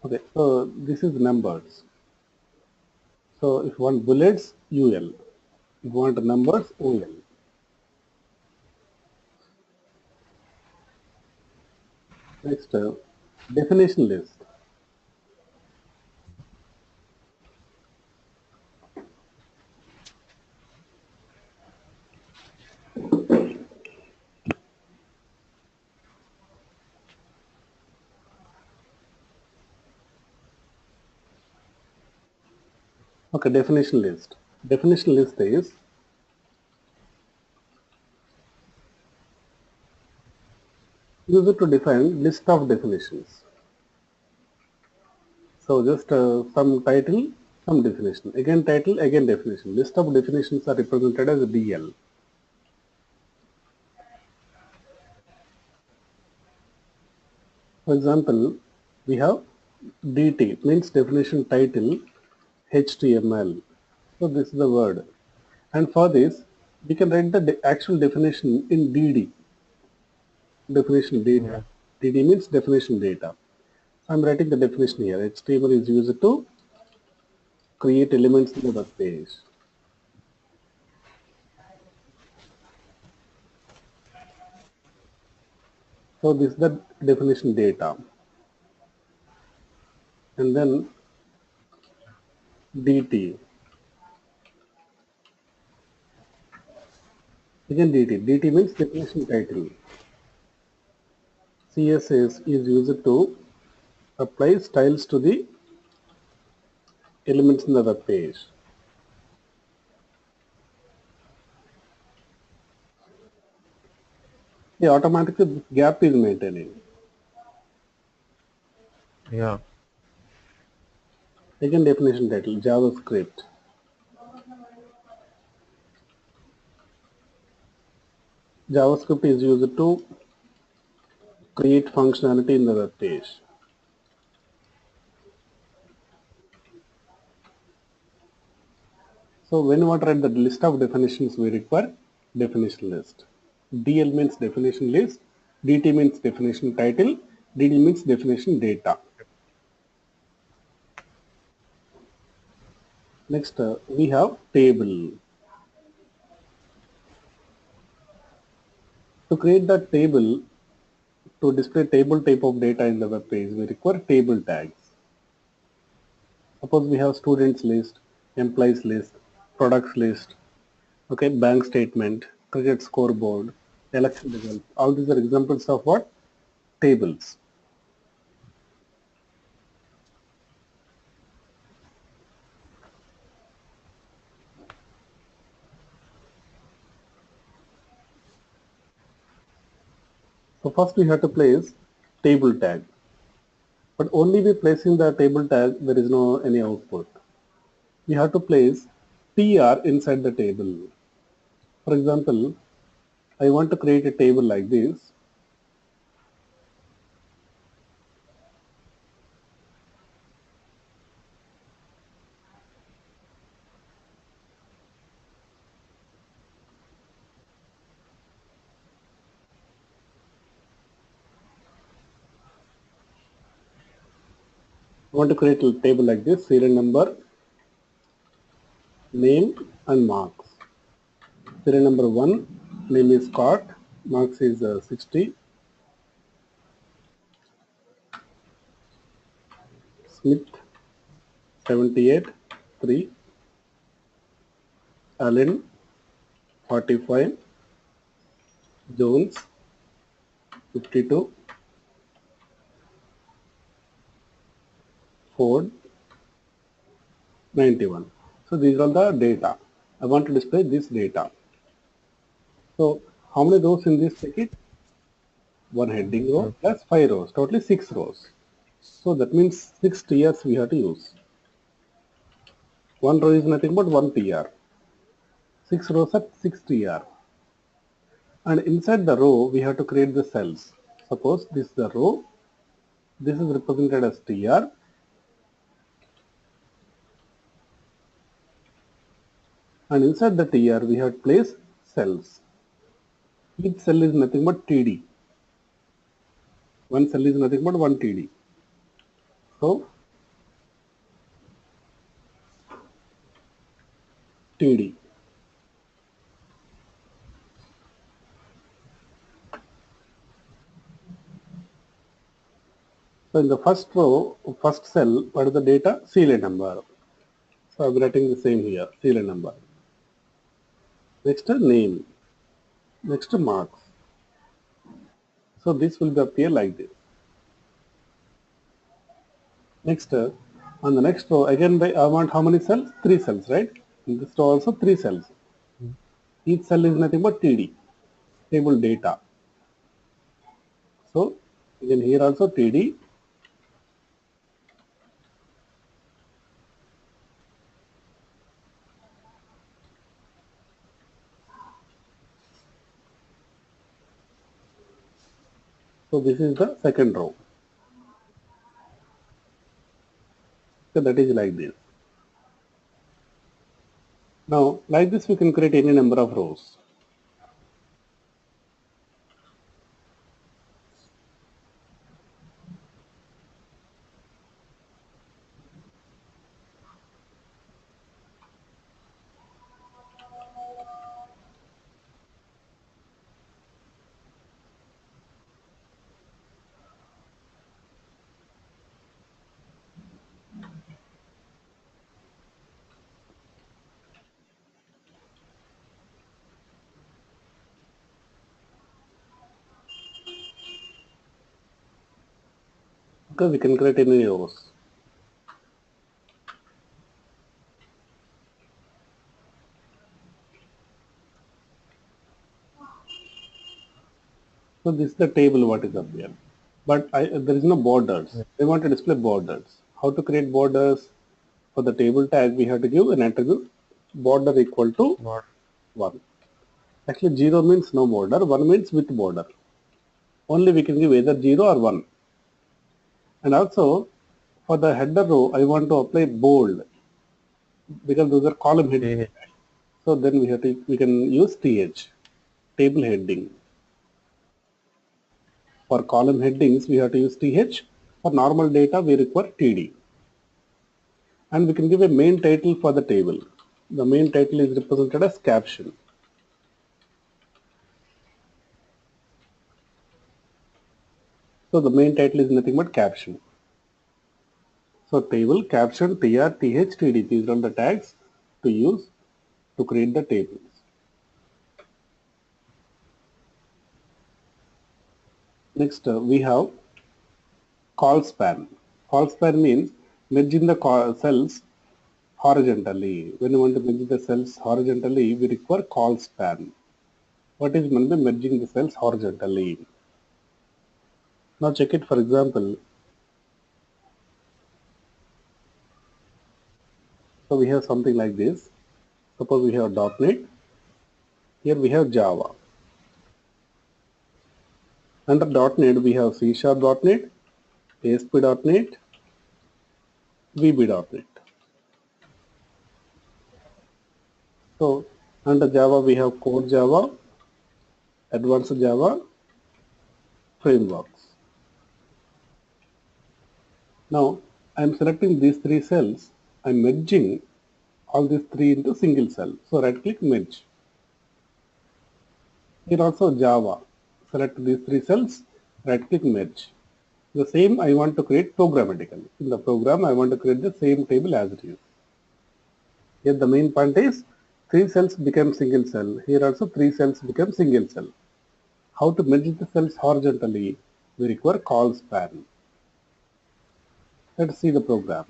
Okay, so this is numbers. So if you want bullets, UL. If you want numbers, OL. Next, definition list. Okay, definition list. Definition list is used to define list of definitions. So just some title, some definition. Again title, again definition. List of definitions are represented as DL. For example, we have DT, means definition title, HTML. So this is the word. And for this, we can write the actual definition in DD. Definition data. DD means definition data. I'm writing the definition here. HTML is used to create elements in the web page. So this is the definition data. And then DT. Again DT. DT means definition title. CSS is used to apply styles to the elements in the web page. The automatically gap is maintaining. Yeah. Again definition title, JavaScript. JavaScript is used to create functionality in the web page. So when we want to write the list of definitions, we require definition list. DL means definition list. DT means definition title, DD means definition data. Next, we have table. To create that table, to display table type of data in the web page, we require table tags. Suppose we have students list, employees list, products list, okay, bank statement, cricket scoreboard, election results. All these are examples of what? Tables. So first we have to place table tag. But only by placing the table tag, there is no any output. We have to place tr inside the table. For example, I want to create a table like this. I want to create a table like this, serial number, name and marks. Serial number 1, name is Scott, marks is 60. Smith, 78, 3. Allen, 45. Jones, 52. Ford, 91. So these are the data. I want to display this data. So how many rows in this ticket? One heading row plus 5 rows, totally 6 rows. So that means 6 tiers we have to use. One row is nothing but 1 tier. 6 rows are 6 tier. And inside the row we have to create the cells. Suppose this is the row. This is represented as tier. And inside the tier we have to place cells. Each cell is nothing but TD. One cell is nothing but 1 TD. So TD. So in the first row, first cell, what is the data? Serial number. So I'm writing the same here, serial number. Next name. Next marks. So this will appear like this. Next, on the next row, again I want how many cells? 3 cells, right? In this row also 3 cells. Each cell is nothing but TD, table data. So again here also TD. So this is the second row. So that is like this. Now like this we can create any number of rows. Okay, we can create any rows. So this is the table what is up here. But there is no borders. I want to display borders. How to create borders? For the table tag, we have to give an attribute border equal to 1. Actually, 0 means no border, 1 means with border. Only we can give either 0 or 1. And also, for the header row, I want to apply bold because those are column heading. So then we can use TH, table heading. For column headings, we have to use TH. For normal data, we require TD. And we can give a main title for the table. The main title is represented as caption. So the main title is nothing but caption. So table, caption, TR, TH, TD. These are the tags to use to create the tables. Next, we have call span. Call span means merging the cells horizontally. When you want to merge the cells horizontally, we require call span. What is meant by merging the cells horizontally? Now check it, for example. So we have something like this. Suppose we have .NET. Here we have Java. Under .NET we have C#.NET, ASP.NET, VB.NET. So under Java we have Core Java, Advanced Java, Frameworks. Now I am selecting these three cells. I am merging all these three into single cell. So right click merge. Here also Java. Select these three cells, right click merge. The same I want to create programmatically. In the program I want to create the same table as it is. Here the main point is three cells become single cell. Here also three cells become single cell. How to merge the cells horizontally? We require call span. Let's see the program.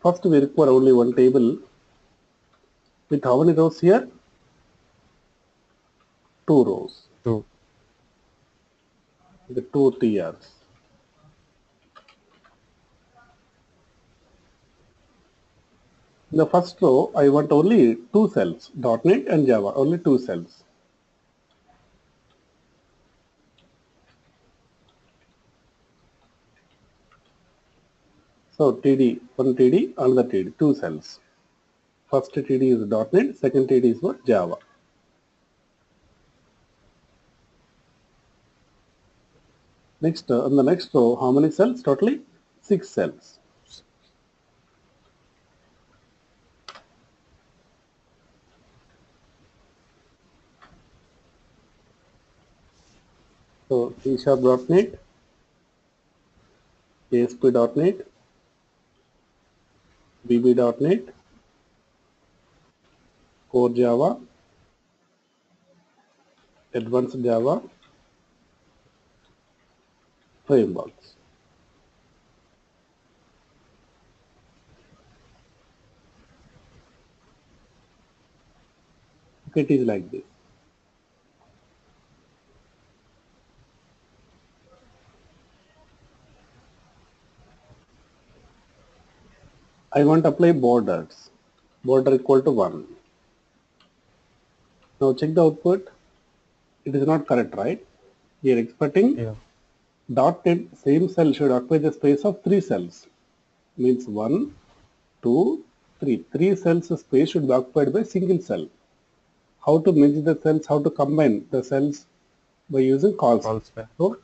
First we require only one table with how many rows here? 2 rows. 2. The 2 TRs. In the first row, I want only 2 cells, .NET and Java, only 2 cells. So TD, one TD, another TD, 2 cells. First TD is .NET, second TD is what? Java. Next, on the next row, how many cells? Totally 6 cells. So C#.NET, ASP.NET, VB.NET, Core Java, Advanced Java, Frameworks. Okay, it is like this. I want to apply borders. Border equal to 1. Now check the output. It is not correct, right? We are expecting Yeah. .NET same cell should occupy the space of 3 cells. Means 1, 2, 3. 3 cells space should be occupied by single cell. How to merge the cells? How to combine the cells? By using call span. So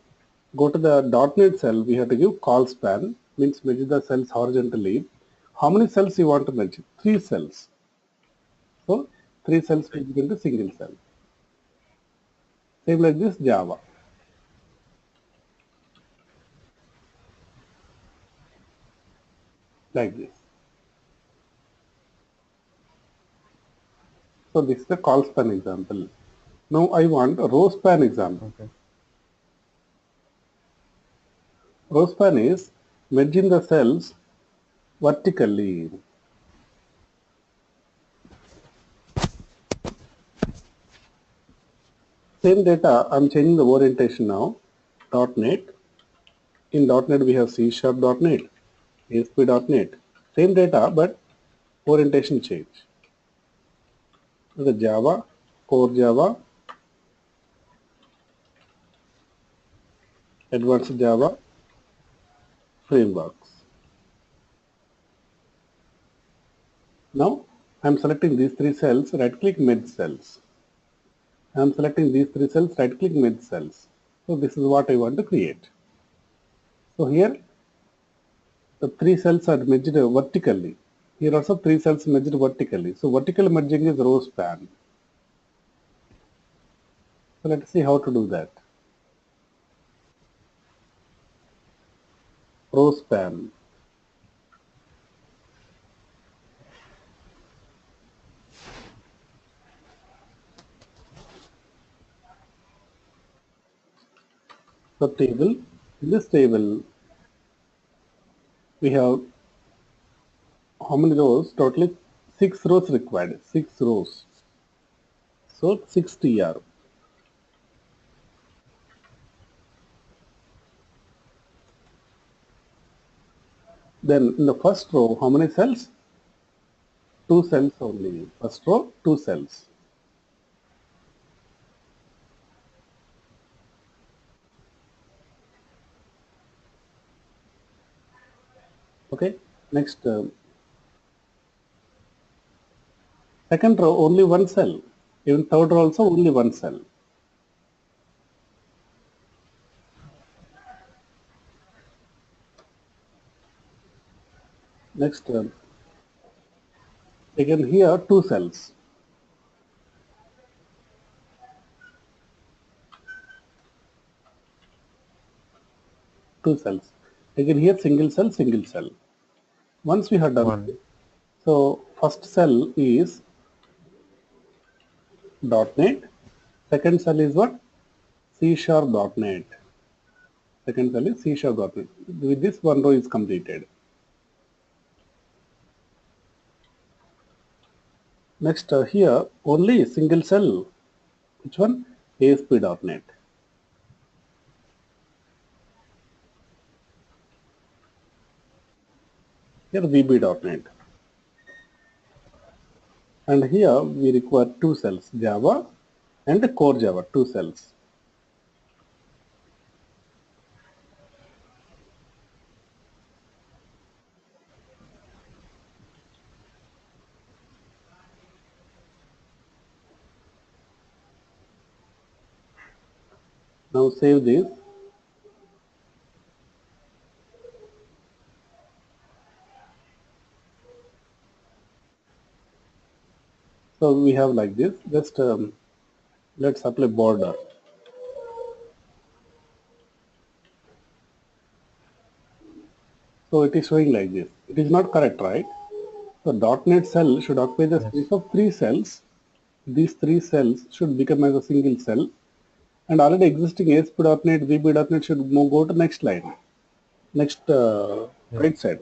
go to the .NET cell. We have to give call span. Means merge the cells horizontally. How many cells you want to merge? 3 cells. So 3 cells will be into single cell. Same like this Java. Like this. So this is the call span example. Now I want a row span example. Okay. Row span is merging the cells vertically. Same data, I'm changing the orientation now. .NET. In .NET we have C#.NET, ASP.NET. Same data but orientation change. The Java, Core Java, Advanced Java, Frameworks. I'm selecting these three cells, right click merge cells. I'm selecting these three cells, right click merge cells. So this is what I want to create. So here the three cells are merged vertically. Here also three cells merged vertically. So vertical merging is row span. So let's see how to do that. Row span. The table. In this table, we have how many rows? Totally 6 rows required. 6 rows. So 6 tr. Then in the first row, how many cells? 2 cells only. First row, 2 cells. Okay. Next, second row, only 1 cell. Even third row also only 1 cell. Next, again here 2 cells. 2 cells. Again here single cell, single cell. Once we have done One. this, so first cell is .NET. Second cell is what? C#.NET. Second cell is C#.NET. With this, one row is completed. Next, here only single cell. Which one? ASP.NET. Here VB.NET. And here we require 2 cells, Java and core Java, 2 cells. Now save this. So we have like this. Just let's apply border. So it is showing like this. It is not correct, right? So .NET cell should occupy the Yes. space of 3 cells. These 3 cells should become as a single cell. And already existing ASP.NET, VB.NET should go to next line. Next Yes. right side.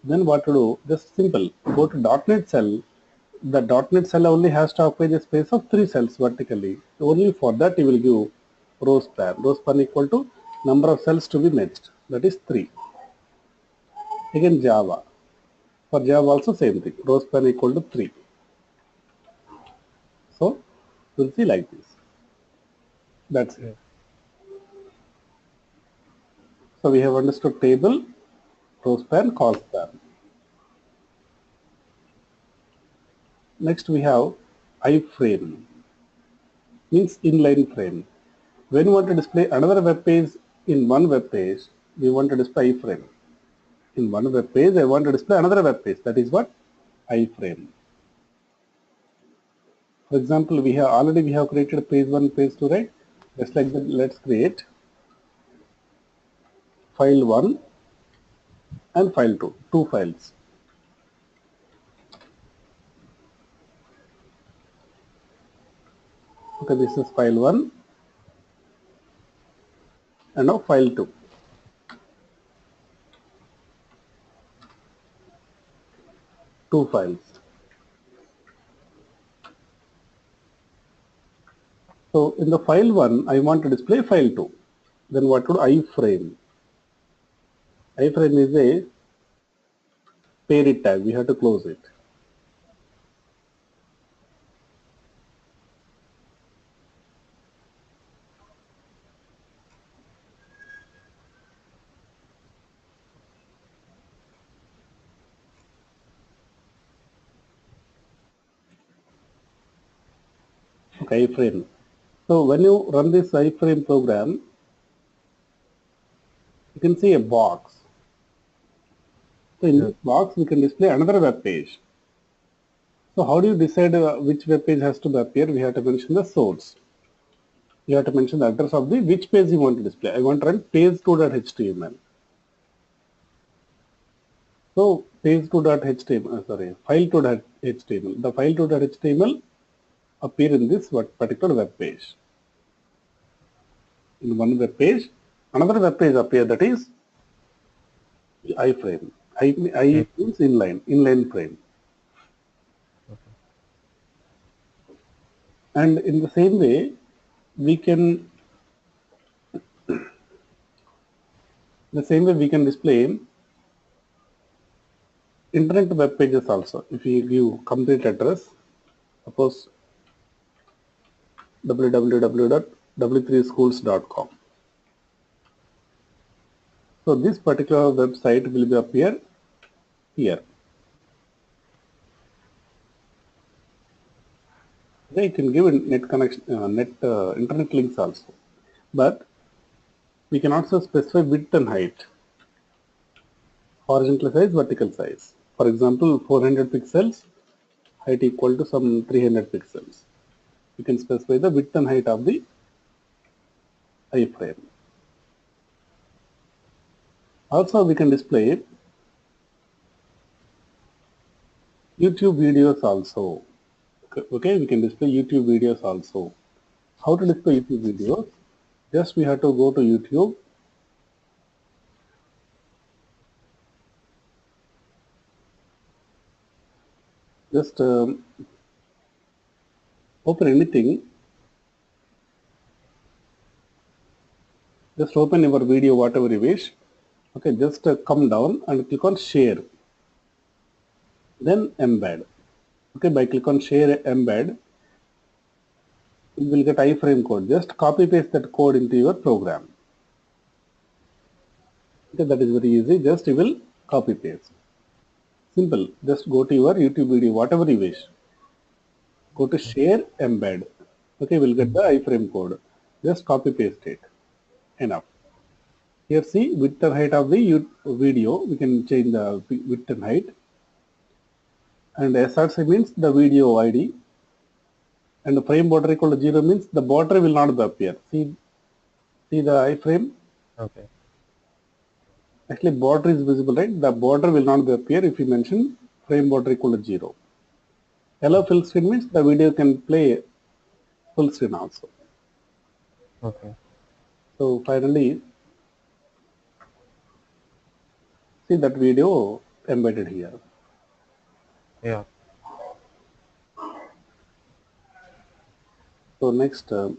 Then what to do? Just simple. Go to .NET cell. The .NET cell only has to occupy the space of 3 cells vertically. Only for that you will give row span. Row span equal to number of cells to be merged. That is 3. Again Java. For Java also same thing. Row span equal to 3. So we'll see like this. That's it. Yes. So we have understood table, row span, call span. Next we have iframe, means inline frame. When you want to display another web page in one web page, we want to display iframe. In one web page, I want to display another web page. That is what? Iframe. For example, we have created page 1, page 2, right? Just like that, let's create file 1 and file 2, 2 files. Okay, this is file 1 and now file 2. Two files. So in the file 1, I want to display file 2. Then what would iframe? Iframe is a parent tag. We have to close it. Okay, iframe. So when you run this iframe program, you can see a box. So in this box, we can display another web page. So how do you decide which web page has to appear? We have to mention the source. You have to mention the address of the which page you want to display. I want to run page2.html. So page2.html, sorry, file2.html. The file2.html appear in this particular web page. In one web page, another web page appear, that is iframe. I means inline frame. And in the same way, we can display internet web pages also. If you give complete address, suppose www.w3schools.com. So this particular website will be appear here. They can give net connection, internet links also, but we can also specify width and height, horizontal size, vertical size. For example, 400 pixels, height equal to some 300 pixels. We can specify the width and height of the iframe. Also, we can display YouTube videos also. Okay, we can display YouTube videos also. How to display YouTube videos? Just we have to go to YouTube. Just open anything. Just open your video, whatever you wish. Okay, just come down and click on share. Then embed. Okay, by click on share embed, you will get iframe code. Just copy paste that code into your program. Okay, that is very easy. Just you will copy paste. Simple. Just go to your YouTube video, whatever you wish. Go to share embed. Okay, we'll get the iframe code. Just copy paste it. Enough. Here see width and height of the video. We can change the width and height. And SRC means the video ID. And the frame border equal to 0 means the border will not appear. See the iframe. Okay. Actually, border is visible, right? The border will not appear if you mention frame border equal to 0. Allow full screen means the video can play full screen also. Okay. So finally, see that video embedded here. Yeah. So next, and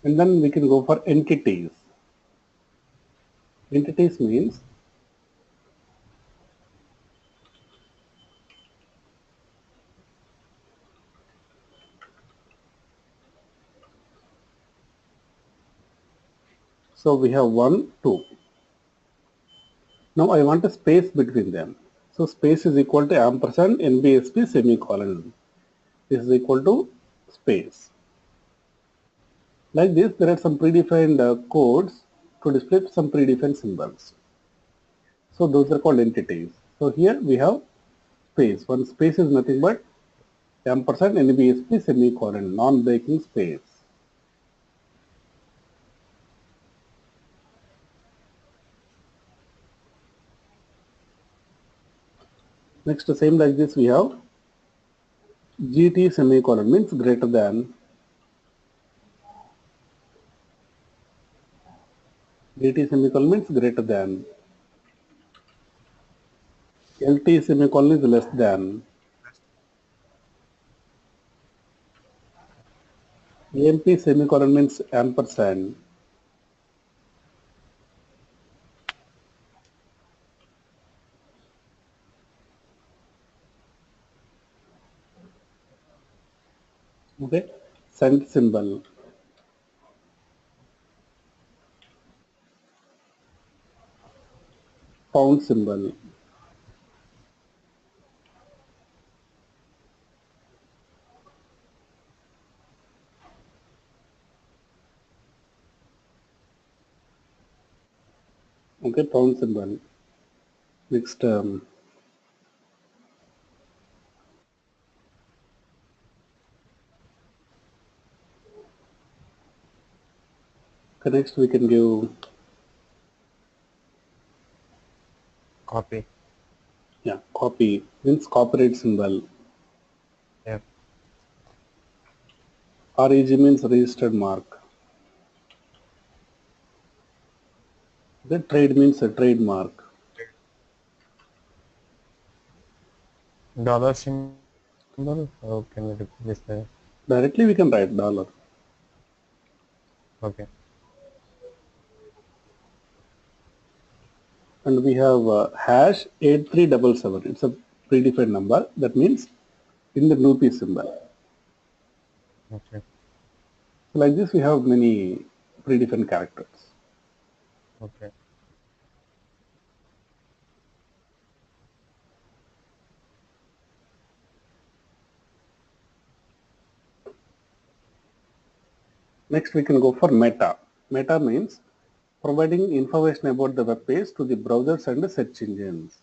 then we can go for entities. Entities means so we have 1, 2. Now I want a space between them. So space is equal to ampersand NBSP semicolon. This is equal to space. Like this, there are some predefined codes to display some predefined symbols. So those are called entities. So here we have space. One space is nothing but ampersand NBSP semicolon, non-breaking space. Next, same like this, we have GT semicolon means greater than. GT semicolon means greater than. LT semicolon is less than. AMP semicolon means ampersand. Okay, cent symbol. pound symbol. Okay, pound symbol. Next, next we can give Copy. copy means copyright symbol. Yep. REG means registered mark. The trade means a trademark. Dollar symbol. How can we replace that? Directly we can write dollar. Okay. And we have hash 8377. It's a predefined number. That means in the rupee symbol. Okay. So like this we have many predefined characters. Okay. Next we can go for meta. Meta means providing information about the web page to the browsers and the search engines.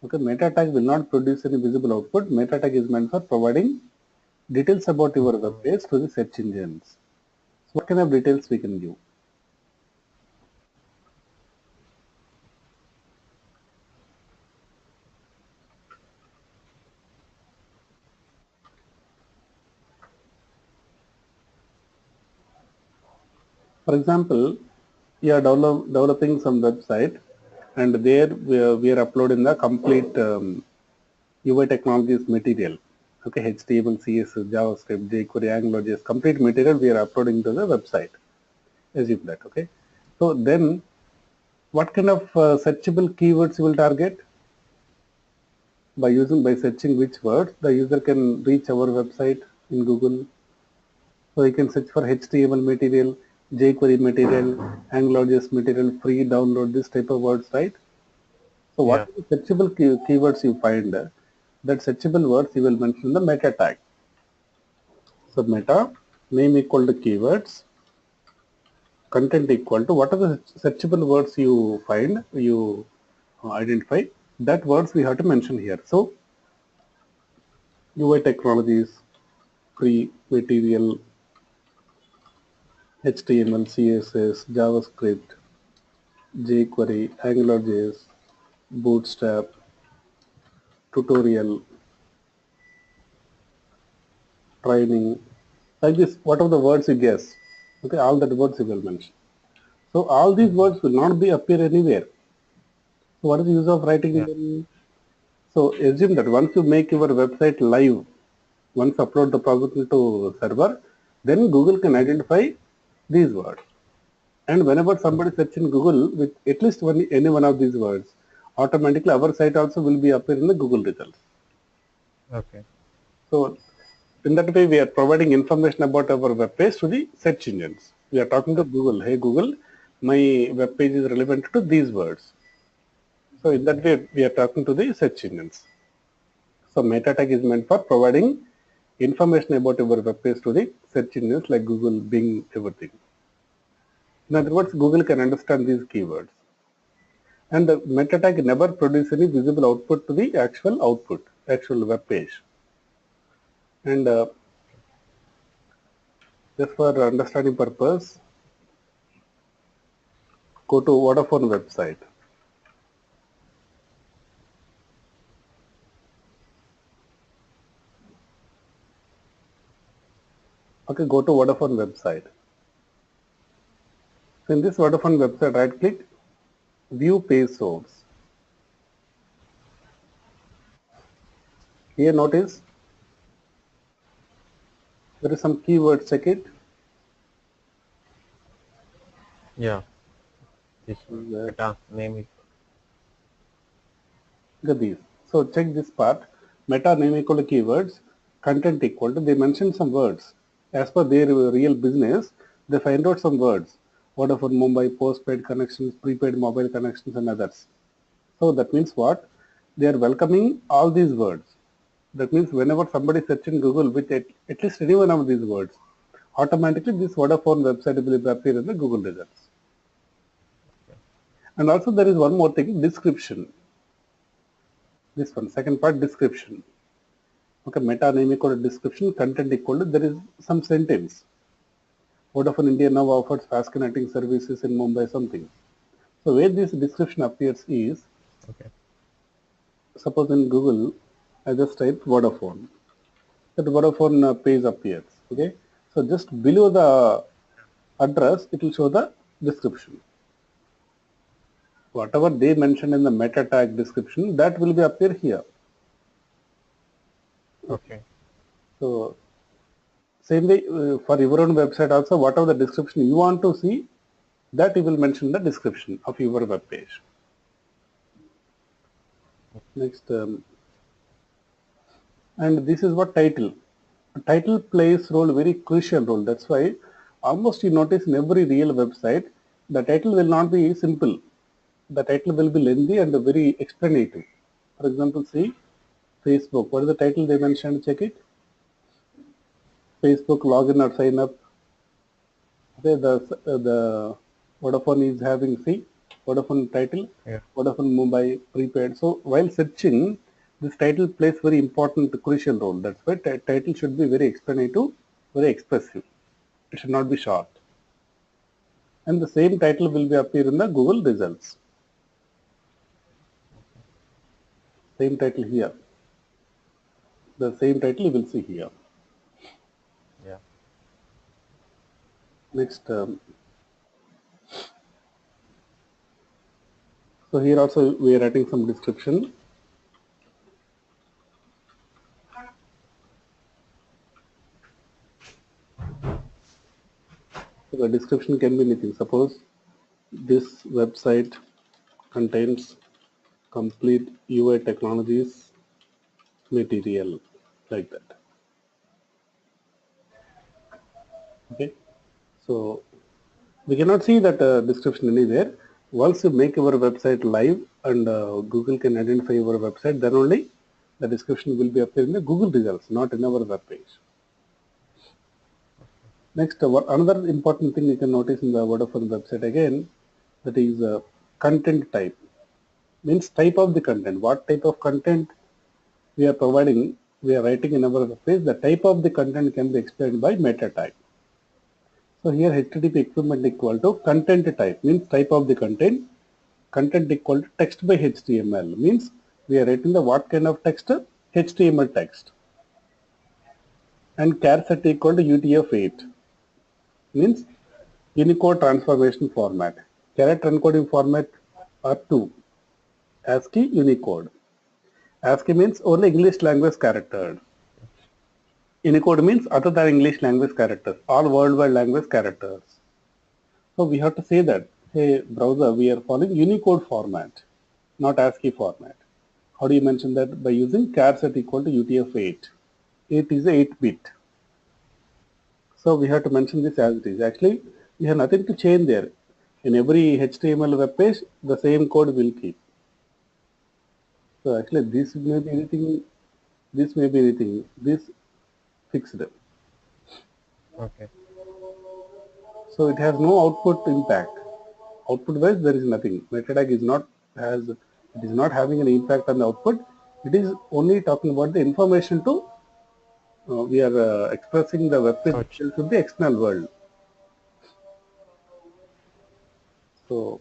Okay, meta tag will not produce any visible output. Meta tag is meant for providing details about your web page to the search engines. So what kind of details we can give? For example, you are developing some website and there we are uploading the complete UI technologies material. Okay, HTML, CSS, JavaScript, jQuery, AngularJS, complete material we are uploading to the website. Assume that, okay. So then what kind of searchable keywords you will target? By searching which words the user can reach our website in Google. So you can search for HTML material, jQuery material, AngularJS material, free download, this type of words, right? So what Yeah. are the searchable keywords you find? That searchable words you will mention in the meta tag. So meta name equal to keywords, content equal to what are the searchable words you find, you identify. That words we have to mention here. So UI technologies, free material, HTML, CSS, JavaScript, jQuery, AngularJS, Bootstrap, tutorial, training, like this, whatever the words you guess, okay, all that words you will mention. So all these words will not be appear anywhere. So what is the use of writing Yeah. them? So assume that once you make your website live, once upload the project into server, then Google can identify these words. And whenever somebody search in Google with at least any one of these words, automatically our site also will be appear in the Google results. Okay. So in that way, we are providing information about our web page to the search engines. We are talking to Google. Hey Google, my web page is relevant to these words. So in that way, we are talking to the search engines. So meta tag is meant for providing information about our web page to the search engines like Google, Bing, everything. In other words, Google can understand these keywords. And the meta tag never produces any visible output to the actual web page. And just for understanding purpose, go to Vodafone website. Okay, go to Vodafone website. So in this Vodafone website, right click, view page source. Here notice there is some keyword, check it. Yeah. This one. Meta name is. Look at these. So check this part. Meta name equal to keywords, content equal to, they mention some words. As per their real business, they find out some words. Vodafone Mumbai, postpaid connections, prepaid mobile connections and others. So that means what? They are welcoming all these words. That means whenever somebody search in Google with at least any one of these words, automatically this Vodafone website will appear in the Google results. And also there is one more thing, description. This one, second part, description. Okay, meta name equal to description, content equal to, there is some sentence. Vodafone India now offers fast connecting services in Mumbai, something. So where this description appears is, Okay. suppose in Google, I just type Vodafone. That Vodafone page appears. Okay, so just below the address, it will show the description. Whatever they mentioned in the meta tag description, that will be appear here. Okay. So same way for your own website also, whatever the description you want to see, that you will mention in the description of your web page. Next, and this is what title. Title plays role, very crucial role. That's why almost you notice in every real website, the title will not be simple. The title will be lengthy and very explanative. For example, see Facebook. What is the title they mentioned? Check it. Facebook login or sign up. Okay, the Vodafone is having, see, Vodafone title, Yeah. Vodafone Mumbai prepaid. So while searching, this title plays very important, crucial role. That's why title should be very explanative, very expressive. It should not be short. And the same title will be appear in the Google results. Same title here. The same title you will see here. Yeah. Next, so here also we are writing some description. So the description can be anything. Suppose this website contains complete UI technologies material, like that. Okay, so we cannot see that description anywhere. Once you make your website live and Google can identify your website, then only the description will be appearing in the Google results, not in our web page. Next, another important thing you can notice in the Vodafone website again, that is content type. Means type of the content. What type of content we are providing, we are writing in our web page, the type of the content can be explained by meta tag. So here HTTP equivalent equal to content type, means type of the content. Content equal to text by HTML, means we are writing the what kind of text? HTML text. And char set equal to UTF-8, means Unicode transformation format. Character encoding format are two, ASCII, Unicode. ASCII means only English language characters. Unicode means other than English language characters, all worldwide language characters. So we have to say that, hey browser, we are following Unicode format, not ASCII format. How do you mention that? By using char set equal to UTF-8. 8 is a 8-bit. So we have to mention this as it is. Actually, we have nothing to change there. In every HTML web page, the same code will keep. So actually, this may be anything, this may be anything, this fixed. Okay. So it has no output impact. Output wise, there is nothing. Meta tag is not it is not having an impact on the output. It is only talking about the information to we are expressing the web page Search. to the external world. So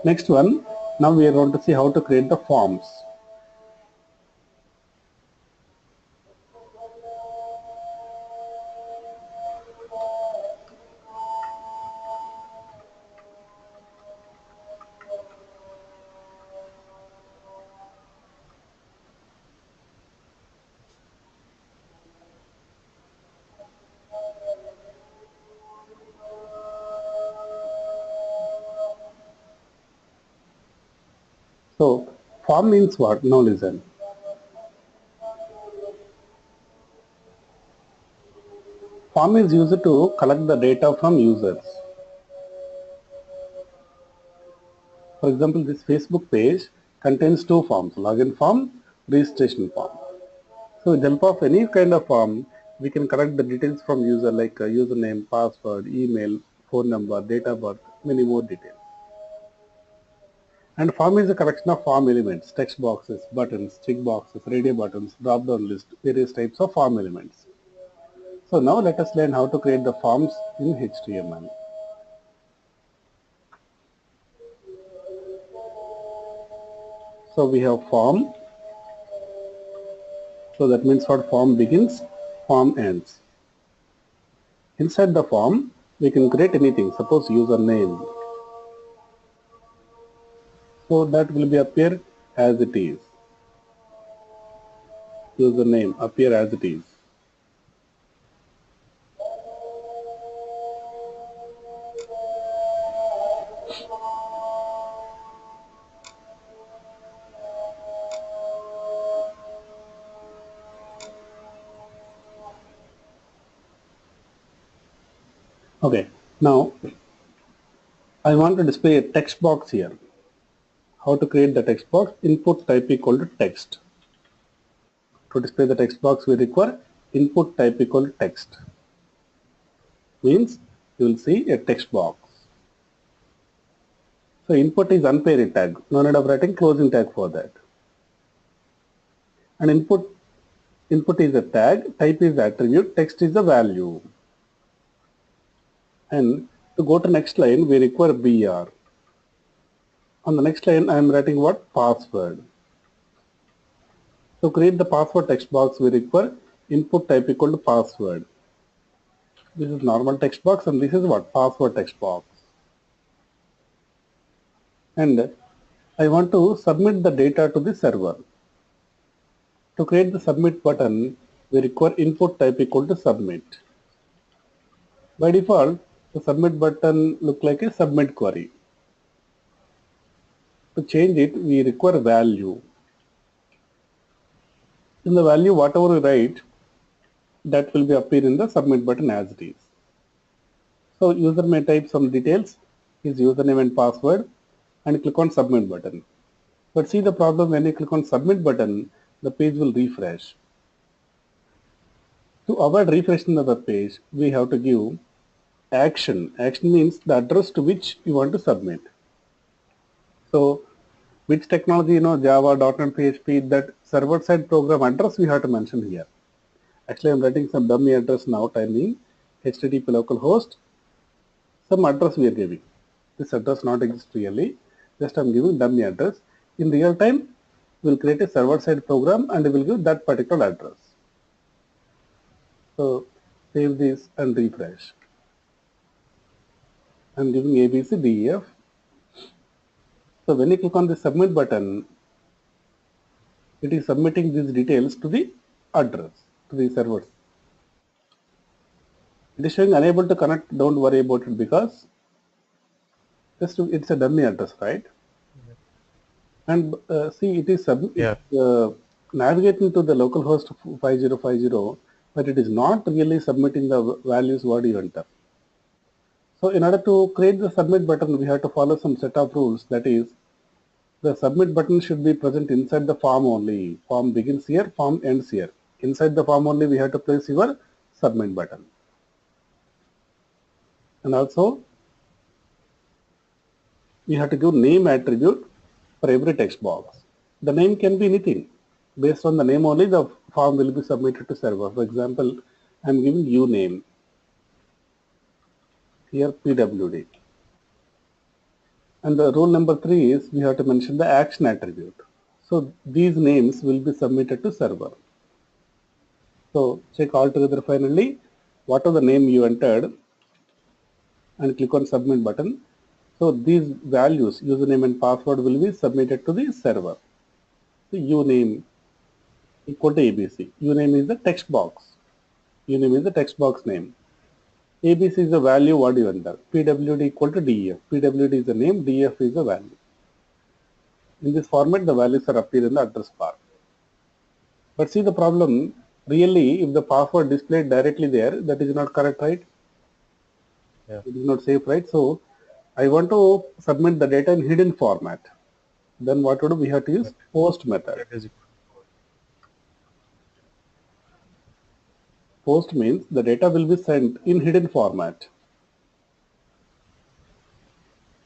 next one, now we are going to see how to create the forms. So form means what? Now listen. Form is used to collect the data from users. For example, this Facebook page contains two forms, login form, registration form. So with the help of any kind of form, we can collect the details from user like username, password, email, phone number, date of birth, many more details. And form is a collection of form elements, text boxes, buttons, check boxes, radio buttons, drop-down list, various types of form elements. So now let us learn how to create the forms in HTML. So we have form. So that means what form begins, form ends. Inside the form, we can create anything, suppose username. So that will be appear as it is. Username appear as it is. Okay, now I want to display a text box here. How to create the text box? Input type equal to text. To display the text box, we require input type equal to text. Means you will see a text box. So input is unpaired tag. No need of writing closing tag for that. And input is a tag, type is the attribute, text is the value. And to go to next line, we require BR. On the next line, I am writing what? Password. To create the password text box, we require input type equal to password. This is normal text box and this is what? Password text box. And I want to submit the data to the server. To create the submit button, we require input type equal to submit. By default, the submit button look like a submit query. To change it, we require value. In the value, whatever we write, that will be appear in the submit button as it is. So user may type some details, his username and password, and click on submit button. But see the problem, when you click on submit button, the page will refresh. To avoid refreshing of the page, we have to give action. Action means the address to which you want to submit. So which technology, Java, .NET, PHP, that server-side program address we have to mention here. Actually, I'm writing some dummy address now, timing HTTP localhost. Some address we are giving. This address not exist really. Just I'm giving dummy address. In real time, we'll create a server-side program and we will give that particular address. So save this and refresh. I'm giving ABCDEF. So when you click on the submit button, it is submitting these details to the address, to the servers. It is showing unable to connect, don't worry about it because it's a dummy address, right? And see, it is navigating to the localhost 5050, but it is not really submitting the values what you enter. So in order to create the submit button, we have to follow some set of rules. That is, the submit button should be present inside the form only. Form begins here, form ends here. Inside the form only, we have to place your submit button. And also, we have to give name attribute for every text box. The name can be anything. Based on the name only, the form will be submitted to server. For example, I am giving uname. Here PWD. And the rule number 3 is we have to mention the action attribute. So these names will be submitted to server. So check all together finally, what are the name you entered and click on submit button. So these values, username and password will be submitted to the server. The uname equal to ABC. Uname is the text box. Uname is the text box name. ABC is the value what you enter. PWD equal to DF. PWD is the name, DF is the value. In this format, the values are appear in the address bar. But see the problem, really if the password displayed directly there, that is not correct, right? Yeah. It is not safe, right? So I want to submit the data in hidden format. Then what to do? We have to use post method. That is Post means the data will be sent in hidden format.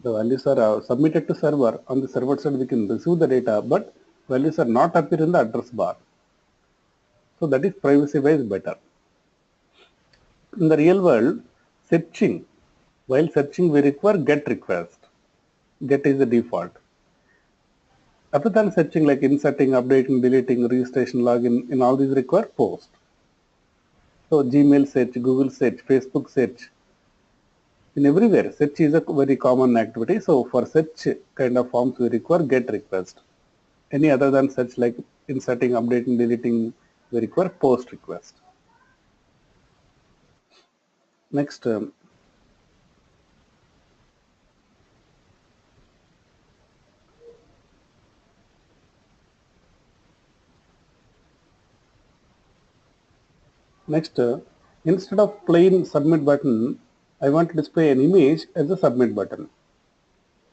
The values are submitted to server. On the server side, we can receive the data, but values are not appear in the address bar. So that is privacy-wise better. In the real world, searching, while searching, we require GET request. GET is the default. Other than searching, like inserting, updating, deleting, registration, login, in all these require POST. So Gmail search, Google search, Facebook search, in everywhere, search is a very common activity. So for such kind of forms, we require GET request. Any other than such like inserting, updating, deleting, we require POST request. Next, instead of plain submit button, I want to display an image as a submit button.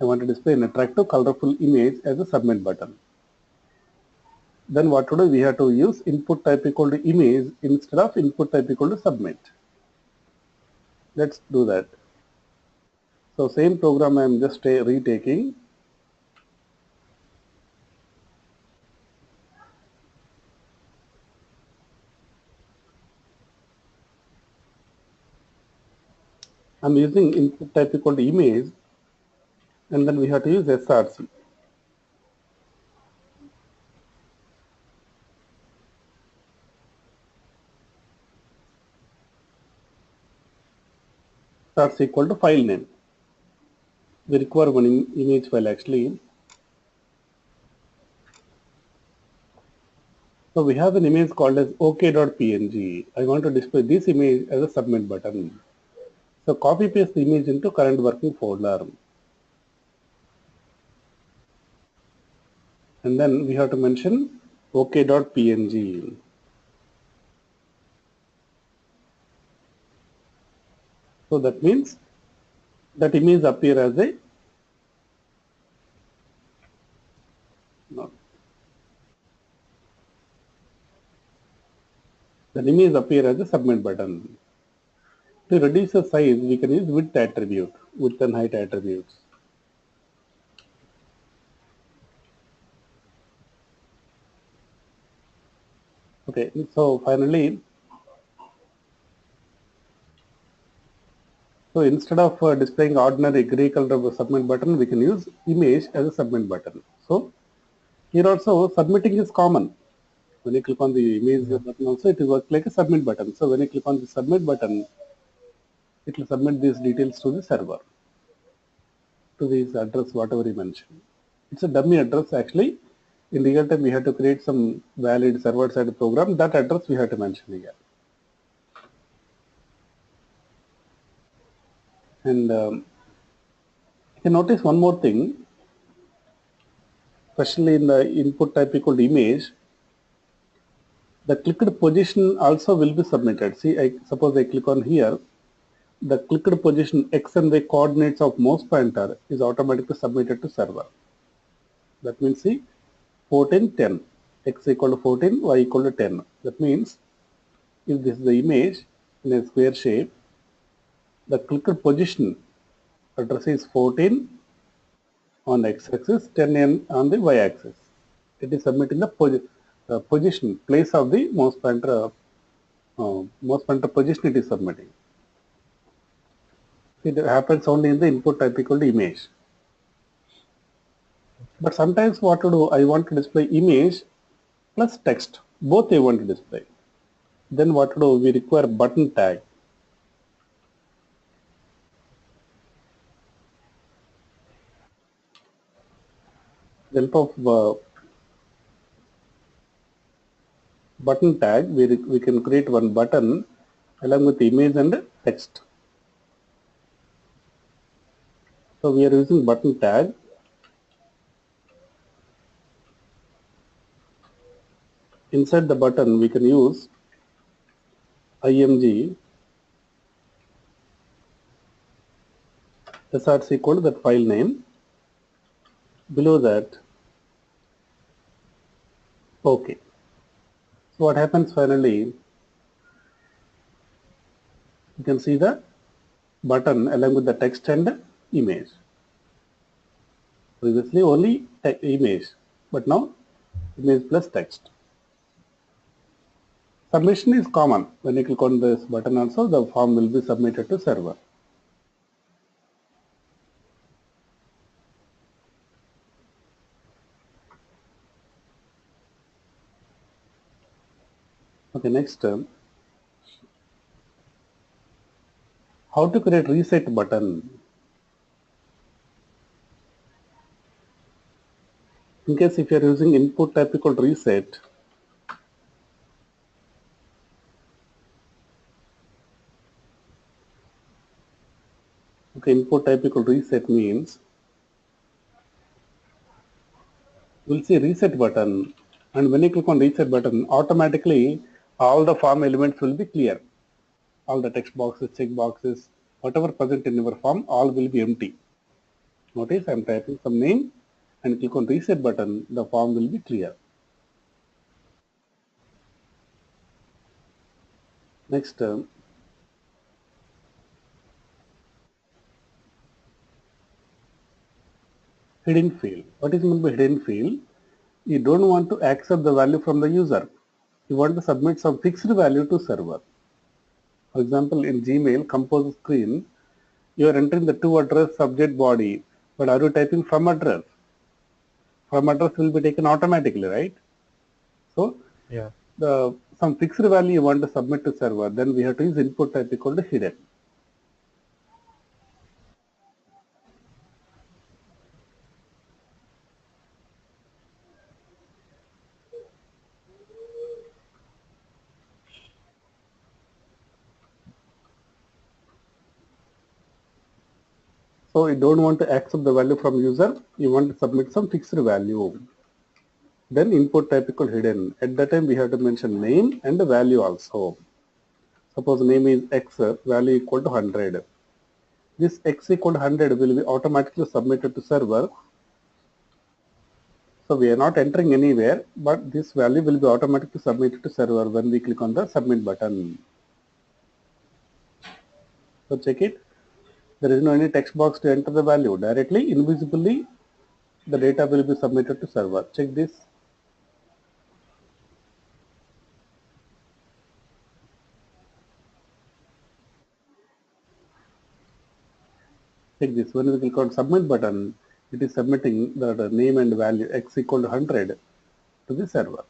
I want to display an attractive, colorful image as a submit button. Then what to do? We have to use input type equal to image instead of input type equal to submit. Let's do that. So same program I am just retaking. I'm using input type equal to image, and then we have to use src. Src equal to file name. We require one image file actually. So we have an image called as ok.png. I want to display this image as a submit button. So copy paste the image into current working folder. And then we have to mention ok.png. So that means that image appear as a no, the image appear as a submit button. To reduce the size, we can use width attribute, width and height attributes. Okay, so finally, so instead of displaying ordinary gray color submit button, we can use image as a submit button. So here also submitting is common. When you click on the image button also, it will work like a submit button. So when you click on the submit button, it will submit these details to the server, to this address, whatever you mentioned. It's a dummy address actually. In real time, we have to create some valid server-side program. That address we have to mention here. And you can notice one more thing, especially in the input type equal to image, the clicked position also will be submitted. See, suppose I click on here, the clicked position X and Y coordinates of mouse pointer is automatically submitted to server. That means see 14, 10, X equal to 14, Y equal to 10. That means if this is the image in a square shape, the clicked position address is 14 on the x-axis, 10 on the y-axis. It is submitting the position, place of the mouse pointer position it is submitting. It happens only in the input type equal to image. But sometimes what to do, I want to display image plus text, both I want to display. Then what to do, we require button tag. With the help of button tag, we can create one button along with image and text. So we are using button tag. Inside the button, we can use img src equal to that file name. Below that, OK. So what happens finally? You can see the button along with the text and image. Previously only image, but now image plus text. Submission is common. When you click on this button also, the form will be submitted to server. Okay, next, how to create reset button. In case if you are using input type equal reset, okay, input type equal reset means we'll see reset button, and when you click on reset button, automatically all the form elements will be clear. All the text boxes, check boxes, whatever present in your form, all will be empty. Notice I am typing some name and click on reset button, the form will be clear. Next, hidden field. What is meant by hidden field? You don't want to accept the value from the user. You want to submit some fixed value to server. For example, in Gmail compose screen, you are entering the to address subject body, but are you typing from address? From address will be taken automatically, right? So Yeah. Some fixed value you want to submit to server, then we have to use input type equal to hidden. So you don't want to accept the value from user, you want to submit some fixed value. Then input type equal hidden. At that time we have to mention name and the value also. Suppose name is x, value equal to 100. This x equal to 100 will be automatically submitted to server. So we are not entering anywhere, but this value will be automatically submitted to server when we click on the submit button. So check it. There is no any text box to enter the value. Directly, invisibly, the data will be submitted to server. Check this. Check this. When we click on submit button, it is submitting the name and value x equal to 100 to the server.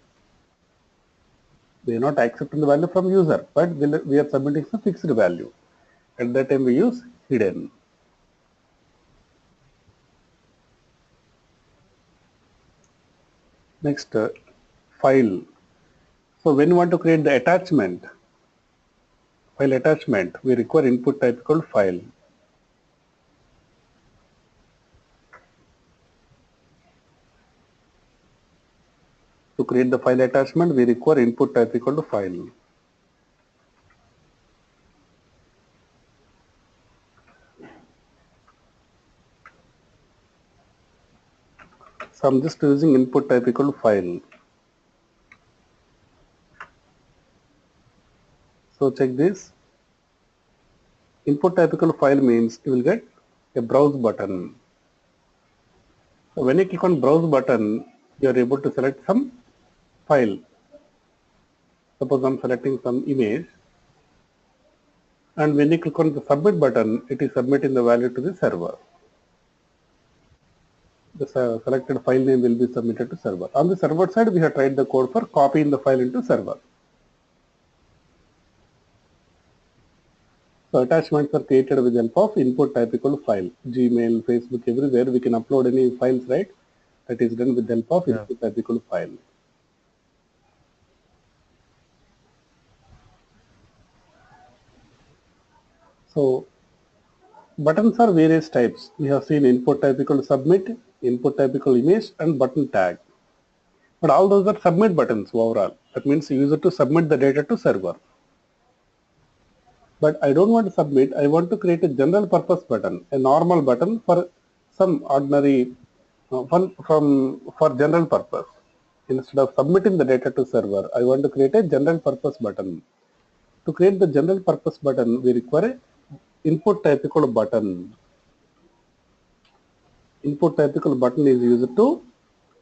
We are not accepting the value from user, but we are submitting some fixed value. At that time we use hidden. Next, file. So when you want to create the attachment, file attachment, we require input type called file. To create the file attachment, we require input type equal to file. So I'm just using input type equal to file. So check this. Input type equal to file means you will get a browse button. So when you click on browse button, you are able to select some file. Suppose I'm selecting some image. And when you click on the submit button, it is submitting the value to the server. The selected file name will be submitted to server. On the server side, we have tried the code for copying the file into server. So attachments are created with the help of input type equal to file. Gmail, Facebook, everywhere we can upload any files, right? That is done with the help of input type equal to file. So buttons are various types. We have seen input type equal to submit, input type equal to image, and button tag. But all those are submit buttons overall. That means user to submit the data to server. but I don't want to submit. I want to create a general purpose button, a normal button for some ordinary for general purpose. Instead of submitting the data to server, I want to create a general purpose button. To create the general purpose button, we require input type equal button. Input type equal button is used to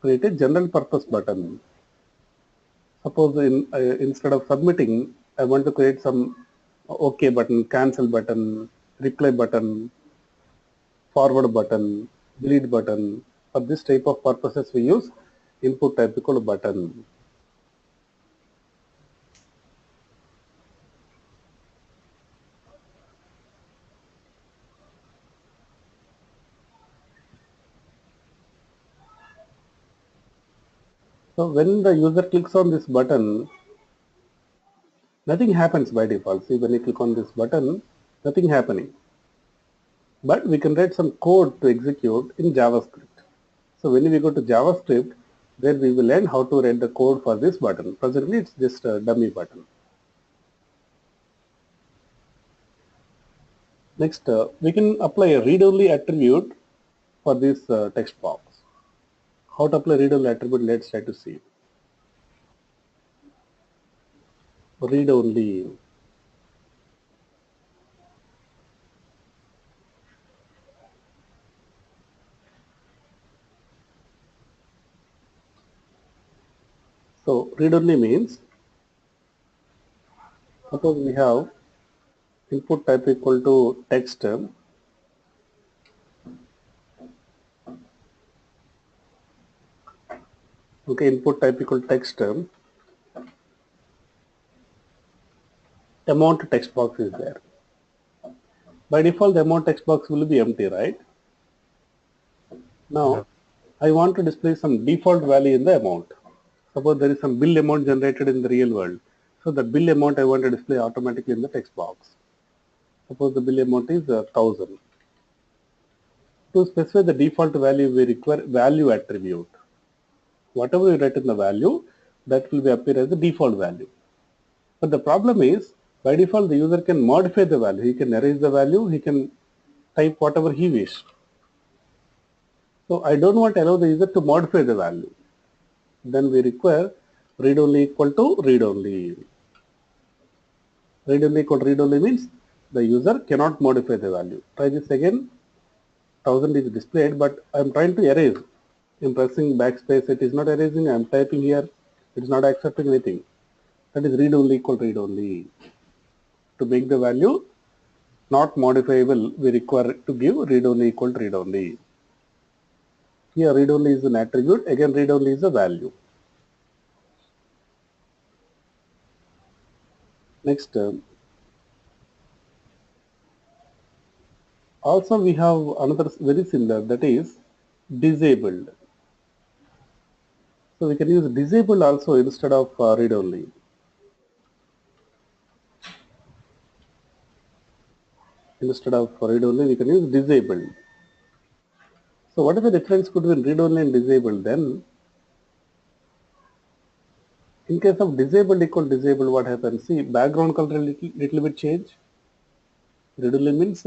create a general purpose button. Suppose instead of submitting, I want to create some OK button, cancel button, reply button, forward button, delete button. For this type of purposes, we use input type equal button. So when the user clicks on this button, nothing happens by default. See, when you click on this button, nothing happening. But we can write some code to execute in JavaScript. So when we go to JavaScript, then we will learn how to write the code for this button. Presently, it's just a dummy button. Next, we can apply a read-only attribute for this text box. How to apply read-only attribute? Let's try to see. Read-only. So read-only means, suppose we have input type equal to text. Okay, input type equal to text. Amount text box is there. By default, the amount text box will be empty, right? Now, I want to display some default value in the amount. Suppose there is some bill amount generated in the real world. So the bill amount I want to display automatically in the text box. Suppose the bill amount is 1000. To specify the default value, we require value attribute. Whatever we write in the value, that will be appear as the default value. But the problem is, by default, the user can modify the value. He can erase the value. He can type whatever he wishes. So I don't want to allow the user to modify the value. Then we require read-only equal to read-only. Read-only equal to read-only means the user cannot modify the value. Try this again. 1000 is displayed, but I am trying to erase. I am pressing backspace. It is not erasing. I am typing here. It is not accepting anything. That is read-only equal to read-only. To make the value not modifiable, we require to give read-only equal to read-only. Here read-only is an attribute. Again, read-only is a value. Next, also we have another very similar, that is disabled. So we can use disabled also instead of read-only. Instead of read-only, we can use disabled. So what is the difference between read-only and disabled then? In case of disabled equal disabled, what happens? See, background color little bit change. Read-only means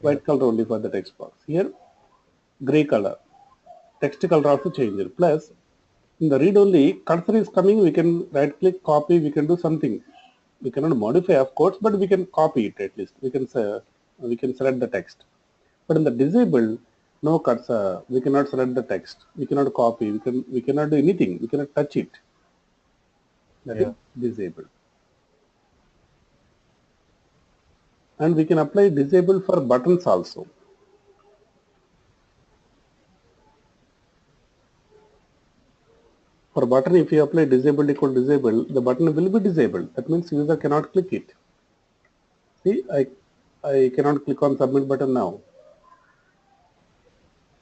white color only for the text box. Here, gray color. Text color also changed. Plus, in the read-only, cursor is coming, we can right-click, copy, we can do something. We cannot modify, of course, but we can copy it at least. We can select the text. But in the disabled, no cursor. We cannot select the text. We cannot copy. We cannot do anything. We cannot touch it. That is disabled. And we can apply disabled for buttons also. For button, if you apply disabled equal disabled, the button will be disabled. That means user cannot click it. See, I cannot click on submit button now.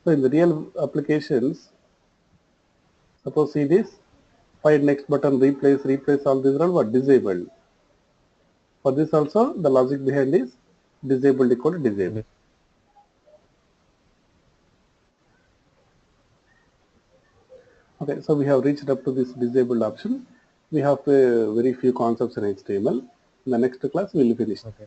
So in the real applications, suppose see this, find next button, replace all these are what? Disabled. For this also, the logic behind is disabled equal to disabled. Okay, so we have reached up to this disabled option. We have very few concepts in HTML. In the next class, we will finish. Okay.